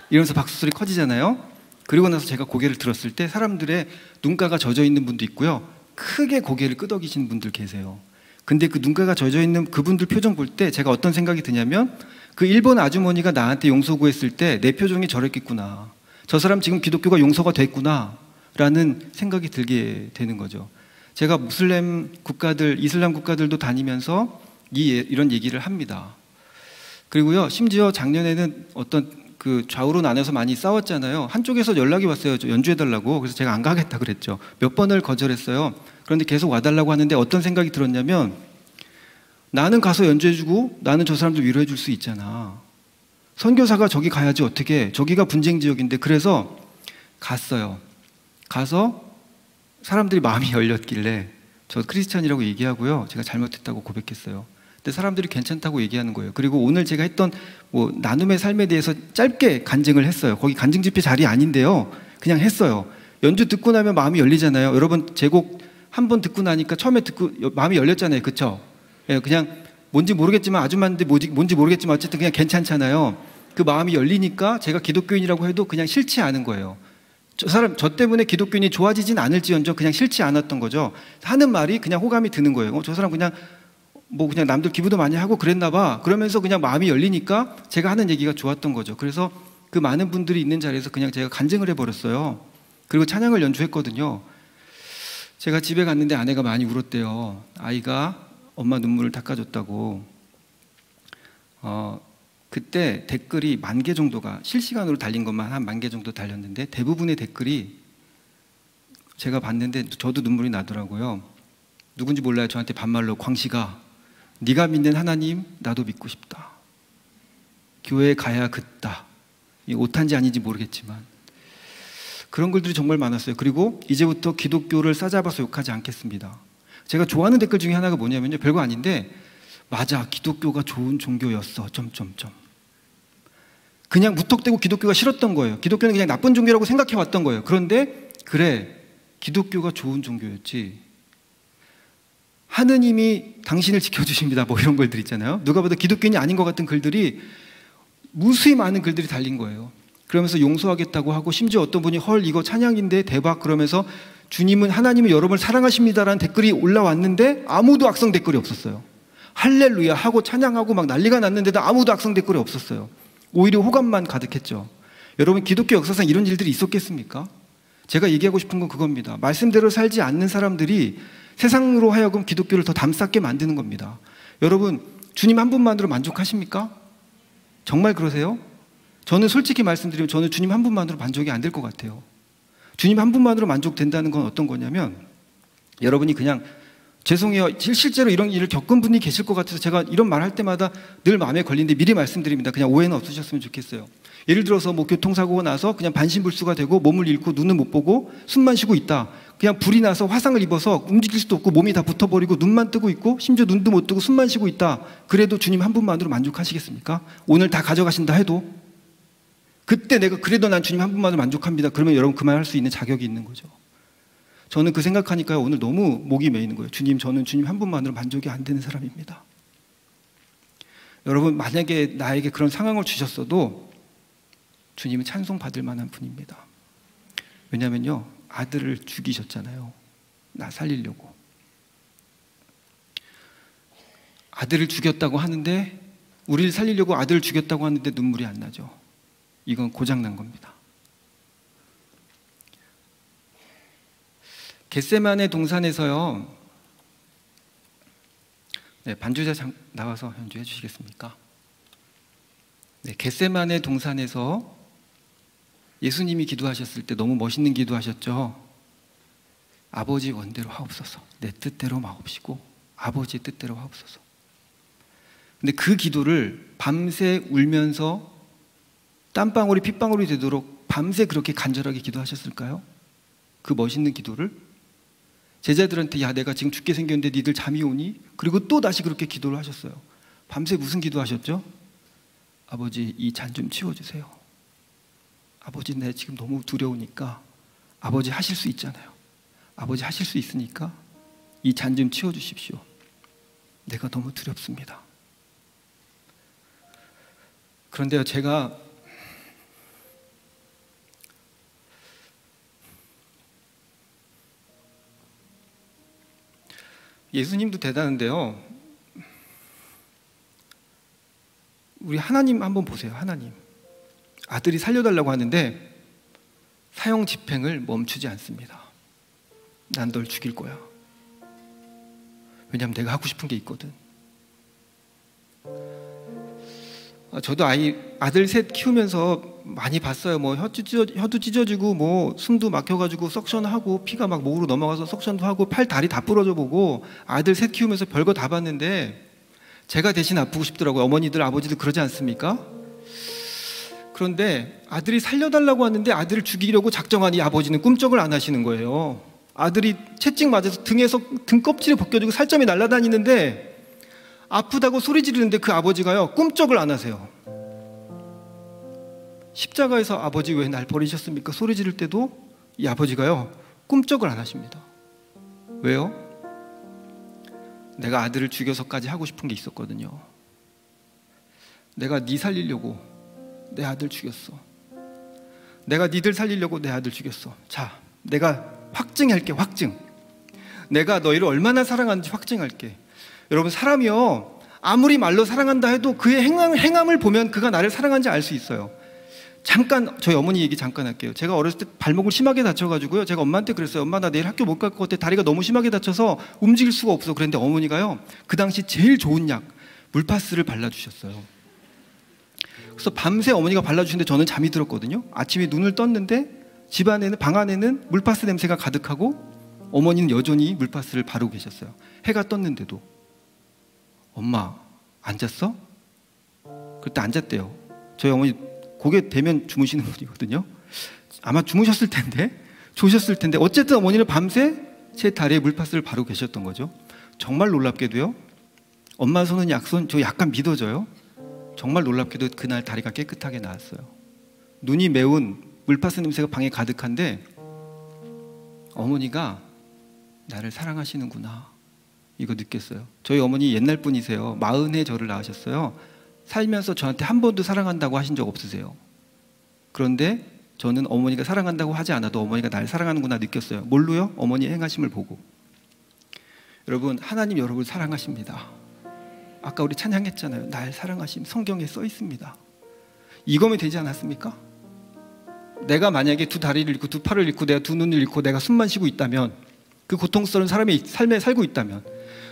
A: 이러면서 박수 소리 커지잖아요. 그리고 나서 제가 고개를 들었을 때 사람들의 눈가가 젖어 있는 분도 있고요. 크게 고개를 끄덕이시는 분들 계세요. 근데 그 눈가가 젖어 있는 그분들 표정 볼 때 제가 어떤 생각이 드냐면 그 일본 아주머니가 나한테 용서 구했을 때 내 표정이 저랬겠구나. 저 사람 지금 기독교가 용서가 됐구나 라는 생각이 들게 되는 거죠. 제가 무슬림 국가들, 이슬람 국가들도 다니면서 이런 얘기를 합니다. 그리고요, 심지어 작년에는 어떤 그 좌우로 나눠서 많이 싸웠잖아요. 한쪽에서 연락이 왔어요. 연주해달라고. 그래서 제가 안 가겠다 그랬죠. 몇 번을 거절했어요. 그런데 계속 와달라고 하는데 어떤 생각이 들었냐면 나는 가서 연주해주고 나는 저 사람들 위로해줄 수 있잖아. 선교사가 저기 가야지 어떻게. 저기가 분쟁 지역인데. 그래서 갔어요. 가서 사람들이 마음이 열렸길래 저 크리스찬이라고 얘기하고요. 제가 잘못했다고 고백했어요. 근데 사람들이 괜찮다고 얘기하는 거예요. 그리고 오늘 제가 했던 나눔의 삶에 대해서 짧게 간증을 했어요. 거기 간증 집회 자리 아닌데요. 그냥 했어요. 연주 듣고 나면 마음이 열리잖아요. 여러분 제 곡 한 번 듣고 나니까 처음에 듣고 마음이 열렸잖아요. 그쵸? 예, 그냥 뭔지 모르겠지만 아줌마인데 뭔지 모르겠지만 어쨌든 그냥 괜찮잖아요. 그 마음이 열리니까 제가 기독교인이라고 해도 그냥 싫지 않은 거예요. 저 때문에 기독교인이 좋아지진 않을지언정 그냥 싫지 않았던 거죠. 하는 말이 그냥 호감이 드는 거예요. 저 사람 그냥 그냥 남들 기부도 많이 하고 그랬나 봐. 그러면서 그냥 마음이 열리니까 제가 하는 얘기가 좋았던 거죠. 그래서 그 많은 분들이 있는 자리에서 그냥 제가 간증을 해버렸어요. 그리고 찬양을 연주했거든요. 제가 집에 갔는데 아내가 많이 울었대요. 아이가 엄마 눈물을 닦아줬다고. 그때 댓글이 10,000개 정도가 실시간으로 달린 것만 한 10,000개 정도 달렸는데 대부분의 댓글이 제가 봤는데 저도 눈물이 나더라고요. 누군지 몰라요. 저한테 반말로 광식아 네가 믿는 하나님 나도 믿고 싶다. 교회에 가야겠다. 오탄지 아닌지 모르겠지만 그런 글들이 정말 많았어요. 그리고 이제부터 기독교를 싸잡아서 욕하지 않겠습니다. 제가 좋아하는 댓글 중에 하나가 뭐냐면요, 별거 아닌데, 맞아, 기독교가 좋은 종교였어. 점점점. 그냥 무턱대고 기독교가 싫었던 거예요. 기독교는 그냥 나쁜 종교라고 생각해 왔던 거예요. 그런데 그래, 기독교가 좋은 종교였지. 하느님이 당신을 지켜주십니다. 뭐 이런 글들 있잖아요. 누가 봐도 기독교인이 아닌 것 같은 글들이 무수히 많은 글들이 달린 거예요. 그러면서 용서하겠다고 하고, 심지어 어떤 분이 헐 이거 찬양인데 대박, 그러면서 주님은, 하나님은 여러분을 사랑하십니다라는 댓글이 올라왔는데 아무도 악성 댓글이 없었어요. 할렐루야 하고 찬양하고 막 난리가 났는데도 아무도 악성 댓글이 없었어요. 오히려 호감만 가득했죠. 여러분, 기독교 역사상 이런 일들이 있었겠습니까? 제가 얘기하고 싶은 건 그겁니다. 말씀대로 살지 않는 사람들이 세상으로 하여금 기독교를 더 담쌓게 만드는 겁니다. 여러분, 주님 한 분만으로 만족하십니까? 정말 그러세요? 저는 솔직히 말씀드리면 저는 주님 한 분만으로 만족이 안 될 것 같아요. 주님 한 분만으로 만족된다는 건 어떤 거냐면, 여러분이 그냥 죄송해요, 실제로 이런 일을 겪은 분이 계실 것 같아서 제가 이런 말 할 때마다 늘 마음에 걸리는데 미리 말씀드립니다. 그냥 오해는 없으셨으면 좋겠어요. 예를 들어서 뭐 교통사고가 나서 그냥 반신불수가 되고 몸을 잃고 눈은 못 보고 숨만 쉬고 있다. 그냥 불이 나서 화상을 입어서 움직일 수도 없고 몸이 다 붙어버리고 눈만 뜨고 있고 심지어 눈도 못 뜨고 숨만 쉬고 있다. 그래도 주님 한 분만으로 만족하시겠습니까? 오늘 다 가져가신다 해도. 그때 내가 그래도 난 주님 한 분만으로 만족합니다. 그러면 여러분 그 말 할 수 있는 자격이 있는 거죠. 저는 그 생각하니까요, 오늘 너무 목이 메이는 거예요. 주님, 저는 주님 한 분만으로 만족이 안 되는 사람입니다. 여러분, 만약에 나에게 그런 상황을 주셨어도 주님은 찬송받을 만한 분입니다. 왜냐면요, 아들을 죽이셨잖아요. 나 살리려고. 아들을 죽였다고 하는데, 우리를 살리려고 아들을 죽였다고 하는데 눈물이 안 나죠. 이건 고장난 겁니다. 겟세마네 동산에서요, 네, 반주자 나와서 연주해 주시겠습니까? 네, 겟세마네 동산에서 예수님이 기도하셨을 때 너무 멋있는 기도하셨죠. 아버지 원대로 하옵소서, 내 뜻대로 마옵시고 아버지의 뜻대로 하옵소서. 근데 그 기도를 밤새 울면서 땀방울이 핏방울이 되도록 밤새 그렇게 간절하게 기도하셨을까요? 그 멋있는 기도를 제자들한테, 야, 내가 지금 죽게 생겼는데 니들 잠이 오니? 그리고 또 다시 그렇게 기도를 하셨어요. 밤새 무슨 기도하셨죠? 아버지, 이 잔 좀 치워주세요. 아버지, 내 지금 너무 두려우니까 아버지 하실 수 있잖아요. 아버지 하실 수 있으니까 이 잔 좀 치워주십시오. 내가 너무 두렵습니다. 그런데요, 제가 예수님도 대단한데요, 우리 하나님 한번 보세요. 하나님, 아들이 살려달라고 하는데 사형 집행을 멈추지 않습니다. 난 널 죽일 거야. 왜냐하면 내가 하고 싶은 게 있거든. 저도 아들 셋 키우면서 많이 봤어요. 뭐 혀도 찢어지고 뭐 숨도 막혀가지고 석션하고 피가 막 목으로 넘어가서 석션도 하고 팔 다리 다 부러져 보고 아들 셋 키우면서 별거 다 봤는데 제가 대신 아프고 싶더라고요. 어머니들 아버지들 그러지 않습니까? 그런데 아들이 살려달라고 하는데 아들을 죽이려고 작정한 이 아버지는 꿈쩍을 안 하시는 거예요. 아들이 채찍 맞아서 등에서 등 껍질이 벗겨지고 살점이 날아다니는데 아프다고 소리 지르는데 그 아버지가요, 꿈쩍을 안 하세요. 십자가에서 아버지 왜 날 버리셨습니까? 소리 지를 때도 이 아버지가요, 꿈쩍을 안 하십니다. 왜요? 내가 아들을 죽여서까지 하고 싶은 게 있었거든요. 내가 네 살리려고 내 아들 죽였어. 내가 니들 살리려고 내 아들 죽였어. 자, 내가 확증할게. 확증. 내가 너희를 얼마나 사랑하는지 확증할게. 여러분, 사람이요, 아무리 말로 사랑한다 해도 그의 행함을 보면 그가 나를 사랑하는지 알 수 있어요. 잠깐 저희 어머니 얘기 잠깐 할게요. 제가 어렸을 때 발목을 심하게 다쳐가지고요, 제가 엄마한테 그랬어요. 엄마, 나 내일 학교 못 갈 것 같아. 다리가 너무 심하게 다쳐서 움직일 수가 없어. 그랬는데 어머니가요, 그 당시 제일 좋은 약 물파스를 발라주셨어요. 그래서 밤새 어머니가 발라주시는데 저는 잠이 들었거든요. 아침에 눈을 떴는데 방 안에는 물파스 냄새가 가득하고 어머니는 여전히 물파스를 바르고 계셨어요. 해가 떴는데도. 엄마, 안 잤어? 그때 안 잤대요. 저희 어머니 고개 대면 주무시는 분이거든요. 아마 주무셨을 텐데, 조셨을 텐데, 어쨌든 어머니는 밤새 제 다리에 물파스를 바르고 계셨던 거죠. 정말 놀랍게도요. 엄마 손은 약손, 저 약간 믿어져요. 정말 놀랍게도 그날 다리가 깨끗하게 나았어요. 눈이 매운 물파스 냄새가 방에 가득한데 어머니가 나를 사랑하시는구나, 이거 느꼈어요. 저희 어머니 옛날 분이세요. 40에 저를 낳으셨어요. 살면서 저한테 한 번도 사랑한다고 하신 적 없으세요. 그런데 저는 어머니가 사랑한다고 하지 않아도 어머니가 날 사랑하는구나 느꼈어요. 뭘로요? 어머니의 행하심을 보고. 여러분, 하나님 여러분을 사랑하십니다. 아까 우리 찬양했잖아요. 날 사랑하심, 성경에 써 있습니다. 이거면 되지 않았습니까? 내가 만약에 두 다리를 잃고 두 팔을 잃고 내가 두 눈을 잃고 내가 숨만 쉬고 있다면, 그 고통스러운 사람의 삶에 살고 있다면,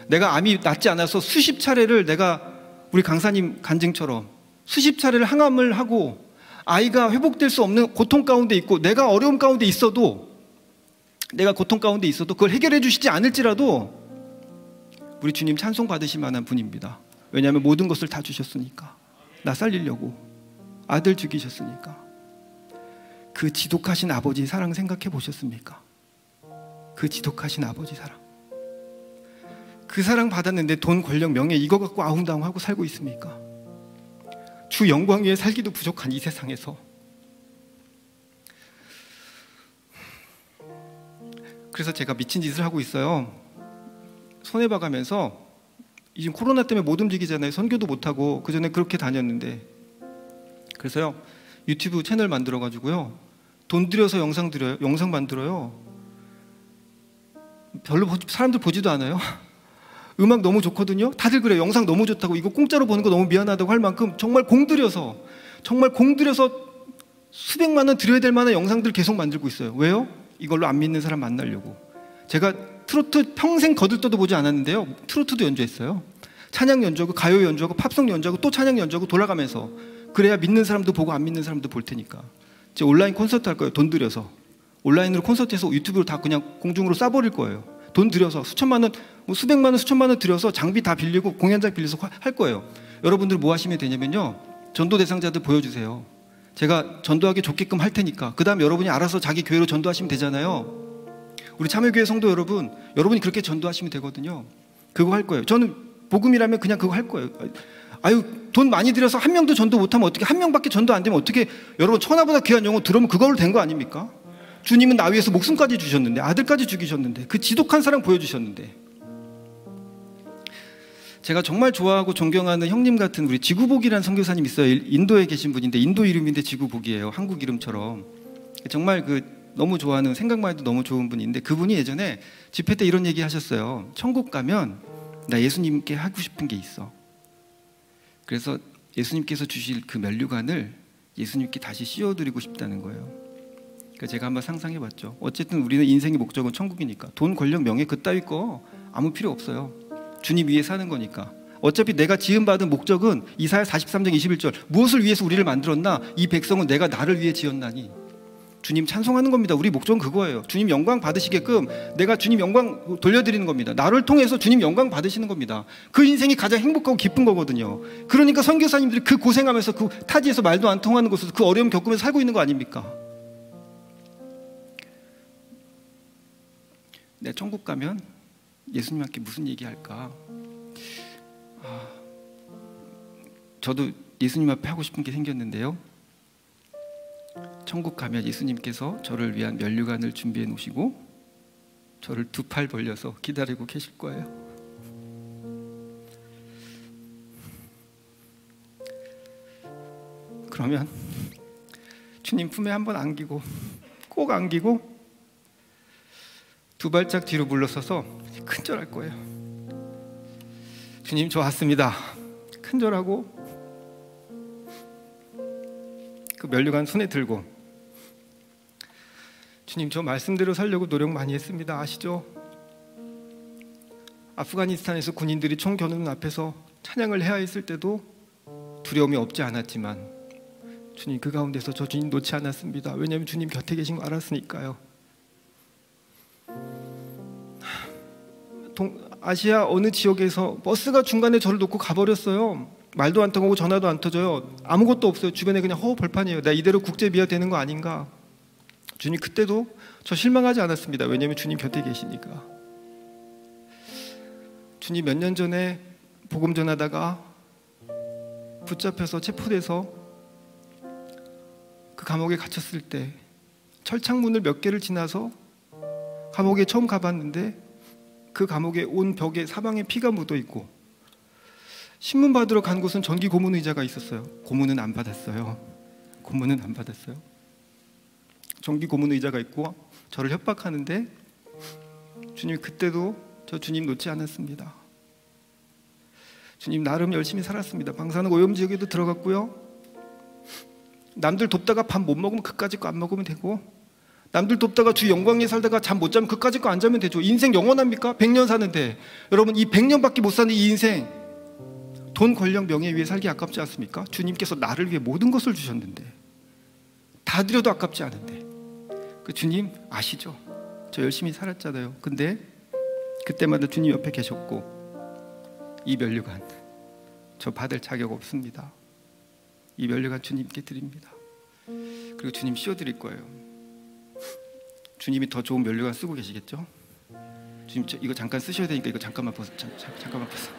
A: 내가 암이 낫지 않아서 수십 차례를 내가 우리 강사님 간증처럼 수십 차례를 항암을 하고 아이가 회복될 수 없는 고통 가운데 있고 내가 어려움 가운데 있어도, 내가 고통 가운데 있어도 그걸 해결해 주시지 않을지라도 우리 주님 찬송 받으실 만한 분입니다. 왜냐하면 모든 것을 다 주셨으니까. 나 살리려고 아들 죽이셨으니까. 그 지독하신 아버지의 사랑 생각해 보셨습니까? 그 지독하신 아버지 사랑. 그 사랑 받았는데 돈, 권력, 명예 이거 갖고 아웅다웅하고 살고 있습니까? 주 영광 위에 살기도 부족한 이 세상에서. 그래서 제가 미친 짓을 하고 있어요. 손해봐가면서, 지금 코로나 때문에 못 움직이잖아요. 선교도 못하고. 그전에 그렇게 다녔는데, 그래서요 유튜브 채널 만들어가지고요 돈 들여서 영상 만들어요. 별로 사람들 보지도 않아요. 음악 너무 좋거든요. 다들 그래요. 영상 너무 좋다고, 이거 공짜로 보는 거 너무 미안하다고 할 만큼 정말 공들여서 수백만 원 들여야 될 만한 영상들 계속 만들고 있어요. 왜요? 이걸로 안 믿는 사람 만나려고. 제가 트로트 평생 거들떠도 보지 않았는데요, 트로트도 연주했어요. 찬양 연주하고 가요 연주하고 팝송 연주하고 또 찬양 연주하고 돌아가면서. 그래야 믿는 사람도 보고 안 믿는 사람도 볼 테니까. 이제 온라인 콘서트 할 거예요. 돈 들여서 온라인으로 콘서트해서 유튜브로 다 그냥 공중으로 쏴버릴 거예요. 돈 들여서 수천만 원, 수백만 원, 수천만 원 들여서 장비 다 빌리고 공연장 빌려서 할 거예요. 여러분들 뭐 하시면 되냐면요, 전도 대상자들 보여주세요. 제가 전도하기 좋게끔 할 테니까 그 다음 여러분이 알아서 자기 교회로 전도하시면 되잖아요. 우리 참여교회 성도 여러분, 여러분이 그렇게 전도하시면 되거든요. 그거 할 거예요. 저는 복음이라면 그냥 그거 할 거예요. 아유, 돈 많이 들여서 한 명도 전도 못하면 어떻게, 한 명밖에 전도 안 되면 어떻게, 여러분 천하보다 귀한 영혼 들으면 그걸로 된 거 아닙니까? 주님은 나 위해서 목숨까지 주셨는데, 아들까지 죽이셨는데, 그 지독한 사랑 보여주셨는데. 제가 정말 좋아하고 존경하는 형님 같은 우리 지구복이라는 선교사님 있어요. 인도에 계신 분인데, 인도 이름인데 지구복이에요. 한국 이름처럼. 정말 너무 좋아하는, 생각만 해도 너무 좋은 분인데, 그분이 예전에 집회 때 이런 얘기 하셨어요. 천국 가면 나 예수님께 하고 싶은 게 있어. 그래서 예수님께서 주실 그 면류관을 예수님께 다시 씌워드리고 싶다는 거예요. 그래서 제가 한번 상상해 봤죠. 어쨌든 우리는 인생의 목적은 천국이니까 돈, 권력, 명예 그따위 거 아무 필요 없어요. 주님 위해 사는 거니까. 어차피 내가 지음받은 목적은 이사야 43장 21절, 무엇을 위해서 우리를 만들었나? 이 백성은 내가 나를 위해 지었나니. 주님 찬송하는 겁니다. 우리 목적은 그거예요. 주님 영광 받으시게끔 내가 주님 영광 돌려드리는 겁니다. 나를 통해서 주님 영광 받으시는 겁니다. 그 인생이 가장 행복하고 기쁜 거거든요. 그러니까 선교사님들이 그 고생하면서 그 타지에서 말도 안 통하는 곳에서 그 어려움 겪으면서 살고 있는 거 아닙니까? 내가 천국 가면 예수님께 무슨 얘기할까? 저도 예수님 앞에 하고 싶은 게 생겼는데요, 천국 가면 예수님께서 저를 위한 면류관을 준비해 놓으시고 저를 두 팔 벌려서 기다리고 계실 거예요. 그러면 주님 품에 한번 안기고, 꼭 안기고 두 발짝 뒤로 물러서서 큰절할 거예요. 주님, 저 왔습니다. 큰절하고 그 면류관 손에 들고, 주님, 저 말씀대로 살려고 노력 많이 했습니다. 아시죠? 아프가니스탄에서 군인들이 총 겨누는 앞에서 찬양을 해야 했을 때도 두려움이 없지 않았지만 주님, 그 가운데서 저 주님 놓지 않았습니다. 왜냐하면 주님 곁에 계신 거 알았으니까요. 아시아 어느 지역에서 버스가 중간에 저를 놓고 가버렸어요. 말도 안 통하고 전화도 안 터져요. 아무것도 없어요. 주변에 그냥 허허벌판이에요. 나 이대로 국제 미화 되는 거 아닌가. 주님 그때도 저 실망하지 않았습니다. 왜냐하면 주님 곁에 계시니까. 주님 몇 년 전에 복음 전하다가 붙잡혀서 체포돼서 그 감옥에 갇혔을 때 철창문을 몇 개를 지나서 감옥에 처음 가봤는데 그 감옥에 온 벽에 사방에 피가 묻어 있고 신문 받으러 간 곳은 전기 고문 의자가 있었어요. 고문은 안 받았어요. 고문은 안 받았어요. 전기 고문 의자가 있고 저를 협박하는데 주님 그때도 저 주님 놓지 않았습니다. 주님 나름 열심히 살았습니다. 방사능 오염지역에도 들어갔고요. 남들 돕다가 밥 못 먹으면 그까짓 거 안 먹으면 되고, 남들 돕다가 주 영광에 살다가 잠 못 자면 그까짓 거 안 자면 되죠. 인생 영원합니까? 100년 사는데. 여러분 이 100년밖에 못 사는 이 인생, 돈, 권력, 명예 위해 살기 아깝지 않습니까? 주님께서 나를 위해 모든 것을 주셨는데, 다 드려도 아깝지 않은데. 그 주님 아시죠? 저 열심히 살았잖아요. 근데 그때마다 주님 옆에 계셨고, 이 면류관 저 받을 자격 없습니다. 이 면류관 주님께 드립니다. 그리고 주님 씌워드릴 거예요. 주님이 더 좋은 면류관 쓰고 계시겠죠? 주님 이거 잠깐 쓰셔야 되니까 이거 잠깐만 벗어. 잠깐만 벗어.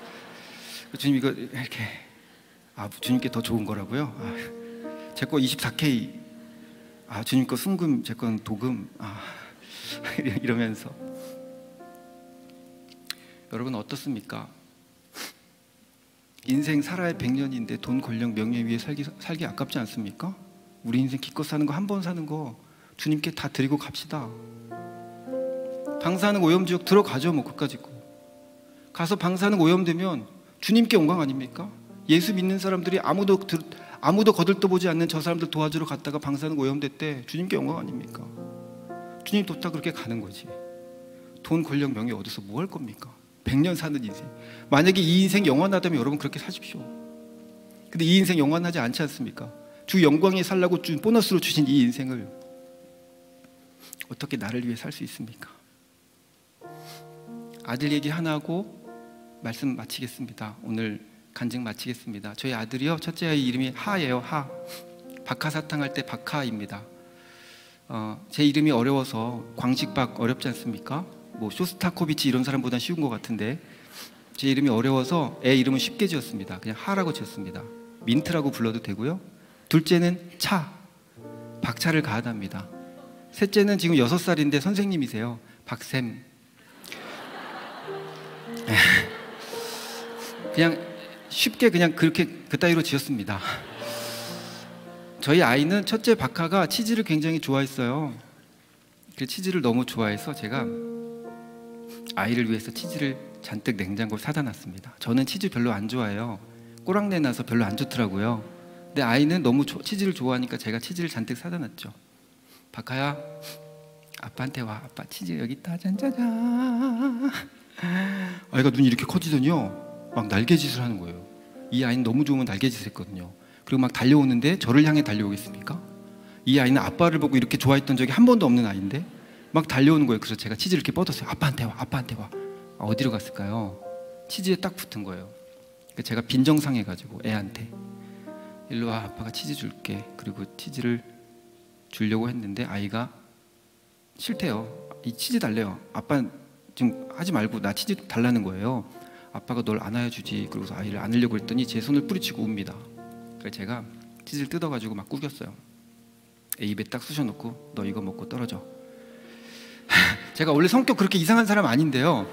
A: 주님 이거 이렇게, 주님께 더 좋은 거라고요? 제 거 24K, 주님 거 순금, 제 건 도금, 이러면서. 여러분 어떻습니까? 인생 살아야 100년인데 돈, 권력, 명예 위에 살기 아깝지 않습니까? 우리 인생 기껏 사는 거, 한 번 사는 거 주님께 다 드리고 갑시다. 방사능 오염지역 들어가죠. 뭐 그까짓 거 가서 방사능 오염되면 주님께 영광 아닙니까? 예수 믿는 사람들이 아무도 거들떠보지 않는 저 사람들 도와주러 갔다가 방사능 오염됐대. 주님께 영광 아닙니까? 주님 돕다 그렇게 가는 거지. 돈, 권력, 명예 얻어서 뭐 할 겁니까? 100년 사는 인생. 만약에 이 인생 영원하다면 여러분 그렇게 사십시오. 근데 이 인생 영원하지 않지 않습니까? 주 영광에 살라고 준 보너스로 주신 이 인생을 어떻게 나를 위해 살 수 있습니까? 아들 얘기 하나 하고 말씀 마치겠습니다. 오늘 간증 마치겠습니다. 저희 아들이요, 첫째 아이 이름이 하예요. 하. 박하사탕 할 때 박하입니다. 제 이름이 어려워서 광식박 어렵지 않습니까? 뭐 쇼스타코비치 이런 사람보다 쉬운 것 같은데 제 이름이 어려워서 애 이름은 쉽게 지었습니다. 그냥 하라고 지었습니다. 민트라고 불러도 되고요. 둘째는 차, 박차를 가하답니다. 셋째는 지금 6살인데 선생님이세요. 박샘. 그냥 쉽게 그냥 그렇게 그따위로 지었습니다. 저희 아이는 첫째 박하가 치즈를 굉장히 좋아했어요. 그 치즈를 너무 좋아해서 제가 아이를 위해서 치즈를 잔뜩 냉장고에 사다 놨습니다. 저는 치즈 별로 안 좋아해요. 꼬랑내 나서 별로 안 좋더라고요. 근데 아이는 너무 치즈를 좋아하니까 제가 치즈를 잔뜩 사다 놨죠. 박하야, 아빠한테 와. 아빠 치즈 여기 있다. 짠짜잔. 아이가 눈이 이렇게 커지더니요, 막 날개짓을 하는 거예요. 이 아이는 너무 좋으면 날개짓을 했거든요. 그리고 막 달려오는데 저를 향해 달려오겠습니까? 이 아이는 아빠를 보고 이렇게 좋아했던 적이 한 번도 없는 아이인데 막 달려오는 거예요. 그래서 제가 치즈를 이렇게 뻗었어요. 아빠한테 와, 아빠한테 와. 어디로 갔을까요? 치즈에 딱 붙은 거예요. 그러니까 제가 빈정상해가지고 애한테 일로 와, 아빠가 치즈 줄게. 그리고 치즈를 주려고 했는데 아이가 싫대요. 이 치즈 달래요. 아빠 지금 하지 말고 나 치즈 달라는 거예요. 아빠가 널 안아야 주지. 그러고서 아이를 안으려고 했더니 제 손을 뿌리치고 웁니다. 그래서 제가 치즈를 뜯어가지고 막 구겼어요. 애 입에 딱 쑤셔놓고 너 이거 먹고 떨어져. 제가 원래 성격 그렇게 이상한 사람 아닌데요,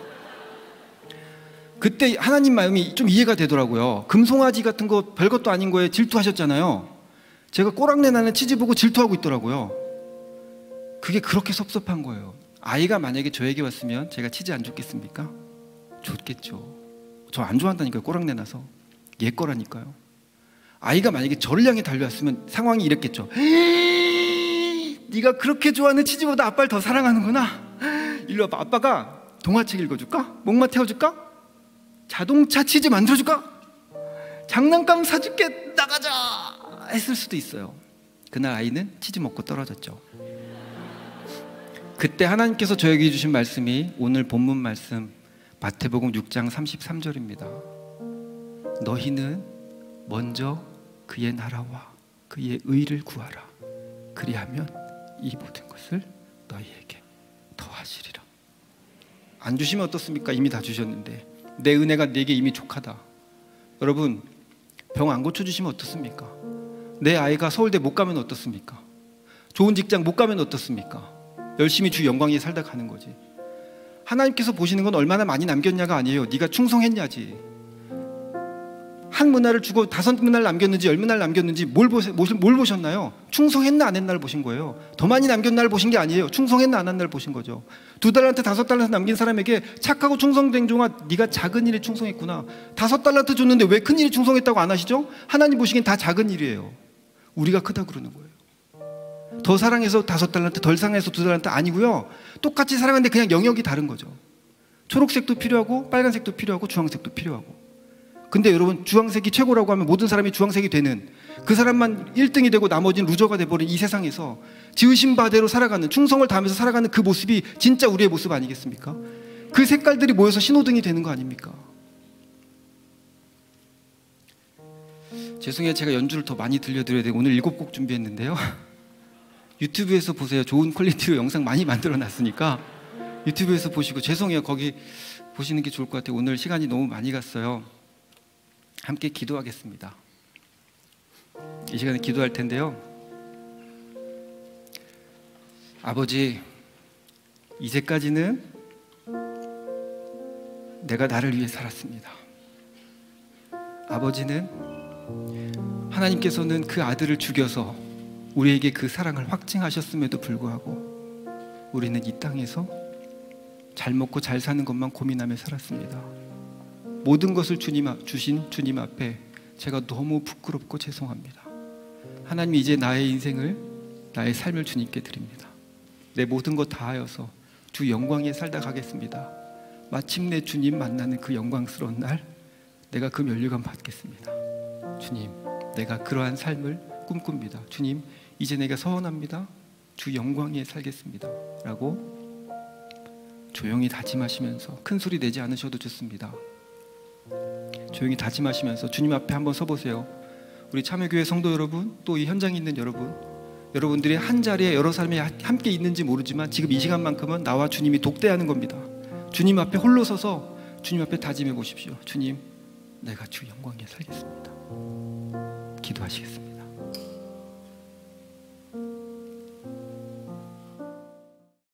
A: 그때 하나님 마음이 좀 이해가 되더라고요. 금송아지 같은 거 별것도 아닌 거에 질투하셨잖아요. 제가 꼬랑내 나는 치즈 보고 질투하고 있더라고요. 그게 그렇게 섭섭한 거예요. 아이가 만약에 저에게 왔으면 제가 치즈 안 줬겠습니까? 줬겠죠. 저 안 좋아한다니까요. 꼬랑내 나서. 얘 거라니까요. 아이가 만약에 저를 향해 달려왔으면 상황이 이랬겠죠. 네가 그렇게 좋아하는 치즈보다 아빠를 더 사랑하는구나. 일로 와봐. 아빠가 동화책 읽어줄까? 목마 태워줄까? 자동차 치즈 만들어줄까? 장난감 사줄게. 나가자 했을 수도 있어요. 그날 아이는 치즈 먹고 떨어졌죠. 그때 하나님께서 저에게 주신 말씀이 오늘 본문 말씀 마태복음 6장 33절입니다. 너희는 먼저 그의 나라와 그의 의를 구하라. 그리하면 이 모든 것을 너희에게 더하시리라. 안 주시면 어떻습니까? 이미 다 주셨는데. 내 은혜가 내게 이미 족하다. 여러분, 병 안 고쳐주시면 어떻습니까? 내 아이가 서울대 못 가면 어떻습니까? 좋은 직장 못 가면 어떻습니까? 열심히 주 영광에 살다 가는 거지. 하나님께서 보시는 건 얼마나 많이 남겼냐가 아니에요. 네가 충성했냐지. 한 문화를 주고 5문화를 남겼는지 10문화를 남겼는지 뭘 보셨나요? 충성했나 안 했나를 보신 거예요. 더 많이 남겼나를 보신 게 아니에요. 충성했나 안 했나를 보신 거죠. 2달란트 5달란트 남긴 사람에게 착하고 충성된 종아, 네가 작은 일에 충성했구나. 5달란트 줬는데 왜 큰 일에 충성했다고 안 하시죠? 하나님 보시기엔 다 작은 일이에요. 우리가 크다 그러는 거예요. 더 사랑해서 5달란트, 덜 사랑해서 2달란트 아니고요. 똑같이 사랑하는데 그냥 영역이 다른 거죠. 초록색도 필요하고 빨간색도 필요하고 주황색도 필요하고. 근데 여러분, 주황색이 최고라고 하면 모든 사람이 주황색이 되는, 그 사람만 1등이 되고 나머지는 루저가 돼버린 이 세상에서 지으신 바대로 살아가는, 충성을 다하면서 살아가는 그 모습이 진짜 우리의 모습 아니겠습니까? 그 색깔들이 모여서 신호등이 되는 거 아닙니까? 죄송해요. 제가 연주를 더 많이 들려드려야 돼요. 오늘 7곡 준비했는데요. 유튜브에서 보세요. 좋은 퀄리티로 영상 많이 만들어 놨으니까 유튜브에서 보시고. 죄송해요. 거기 보시는 게 좋을 것 같아요. 오늘 시간이 너무 많이 갔어요. 함께 기도하겠습니다. 이 시간에 기도할 텐데요. 아버지, 이제까지는 내가 나를 위해 살았습니다. 아버지는, 하나님께서는 그 아들을 죽여서 우리에게 그 사랑을 확증하셨음에도 불구하고 우리는 이 땅에서 잘 먹고 잘 사는 것만 고민하며 살았습니다. 모든 것을 주신 주님 앞에 제가 너무 부끄럽고 죄송합니다. 하나님, 이제 나의 인생을, 나의 삶을 주님께 드립니다. 내 모든 것 다하여서 주 영광에 살다 가겠습니다. 마침내 주님 만나는 그 영광스러운 날, 내가 그 면류관 받겠습니다. 주님, 내가 그러한 삶을 꿈꿉니다. 주님, 이제 내가 서원합니다. 주 영광에 살겠습니다. 라고 조용히 다짐하시면서, 큰 소리 내지 않으셔도 좋습니다. 조용히 다짐하시면서 주님 앞에 한번 서보세요. 우리 참여교회 성도 여러분, 또 이 현장에 있는 여러분, 여러분들이 한 자리에 여러 사람이 함께 있는지 모르지만 지금 이 시간만큼은 나와 주님이 독대하는 겁니다. 주님 앞에 홀로 서서 주님 앞에 다짐해 보십시오. 주님, 내가 주 영광에 살겠습니다. 기도하시겠습니다.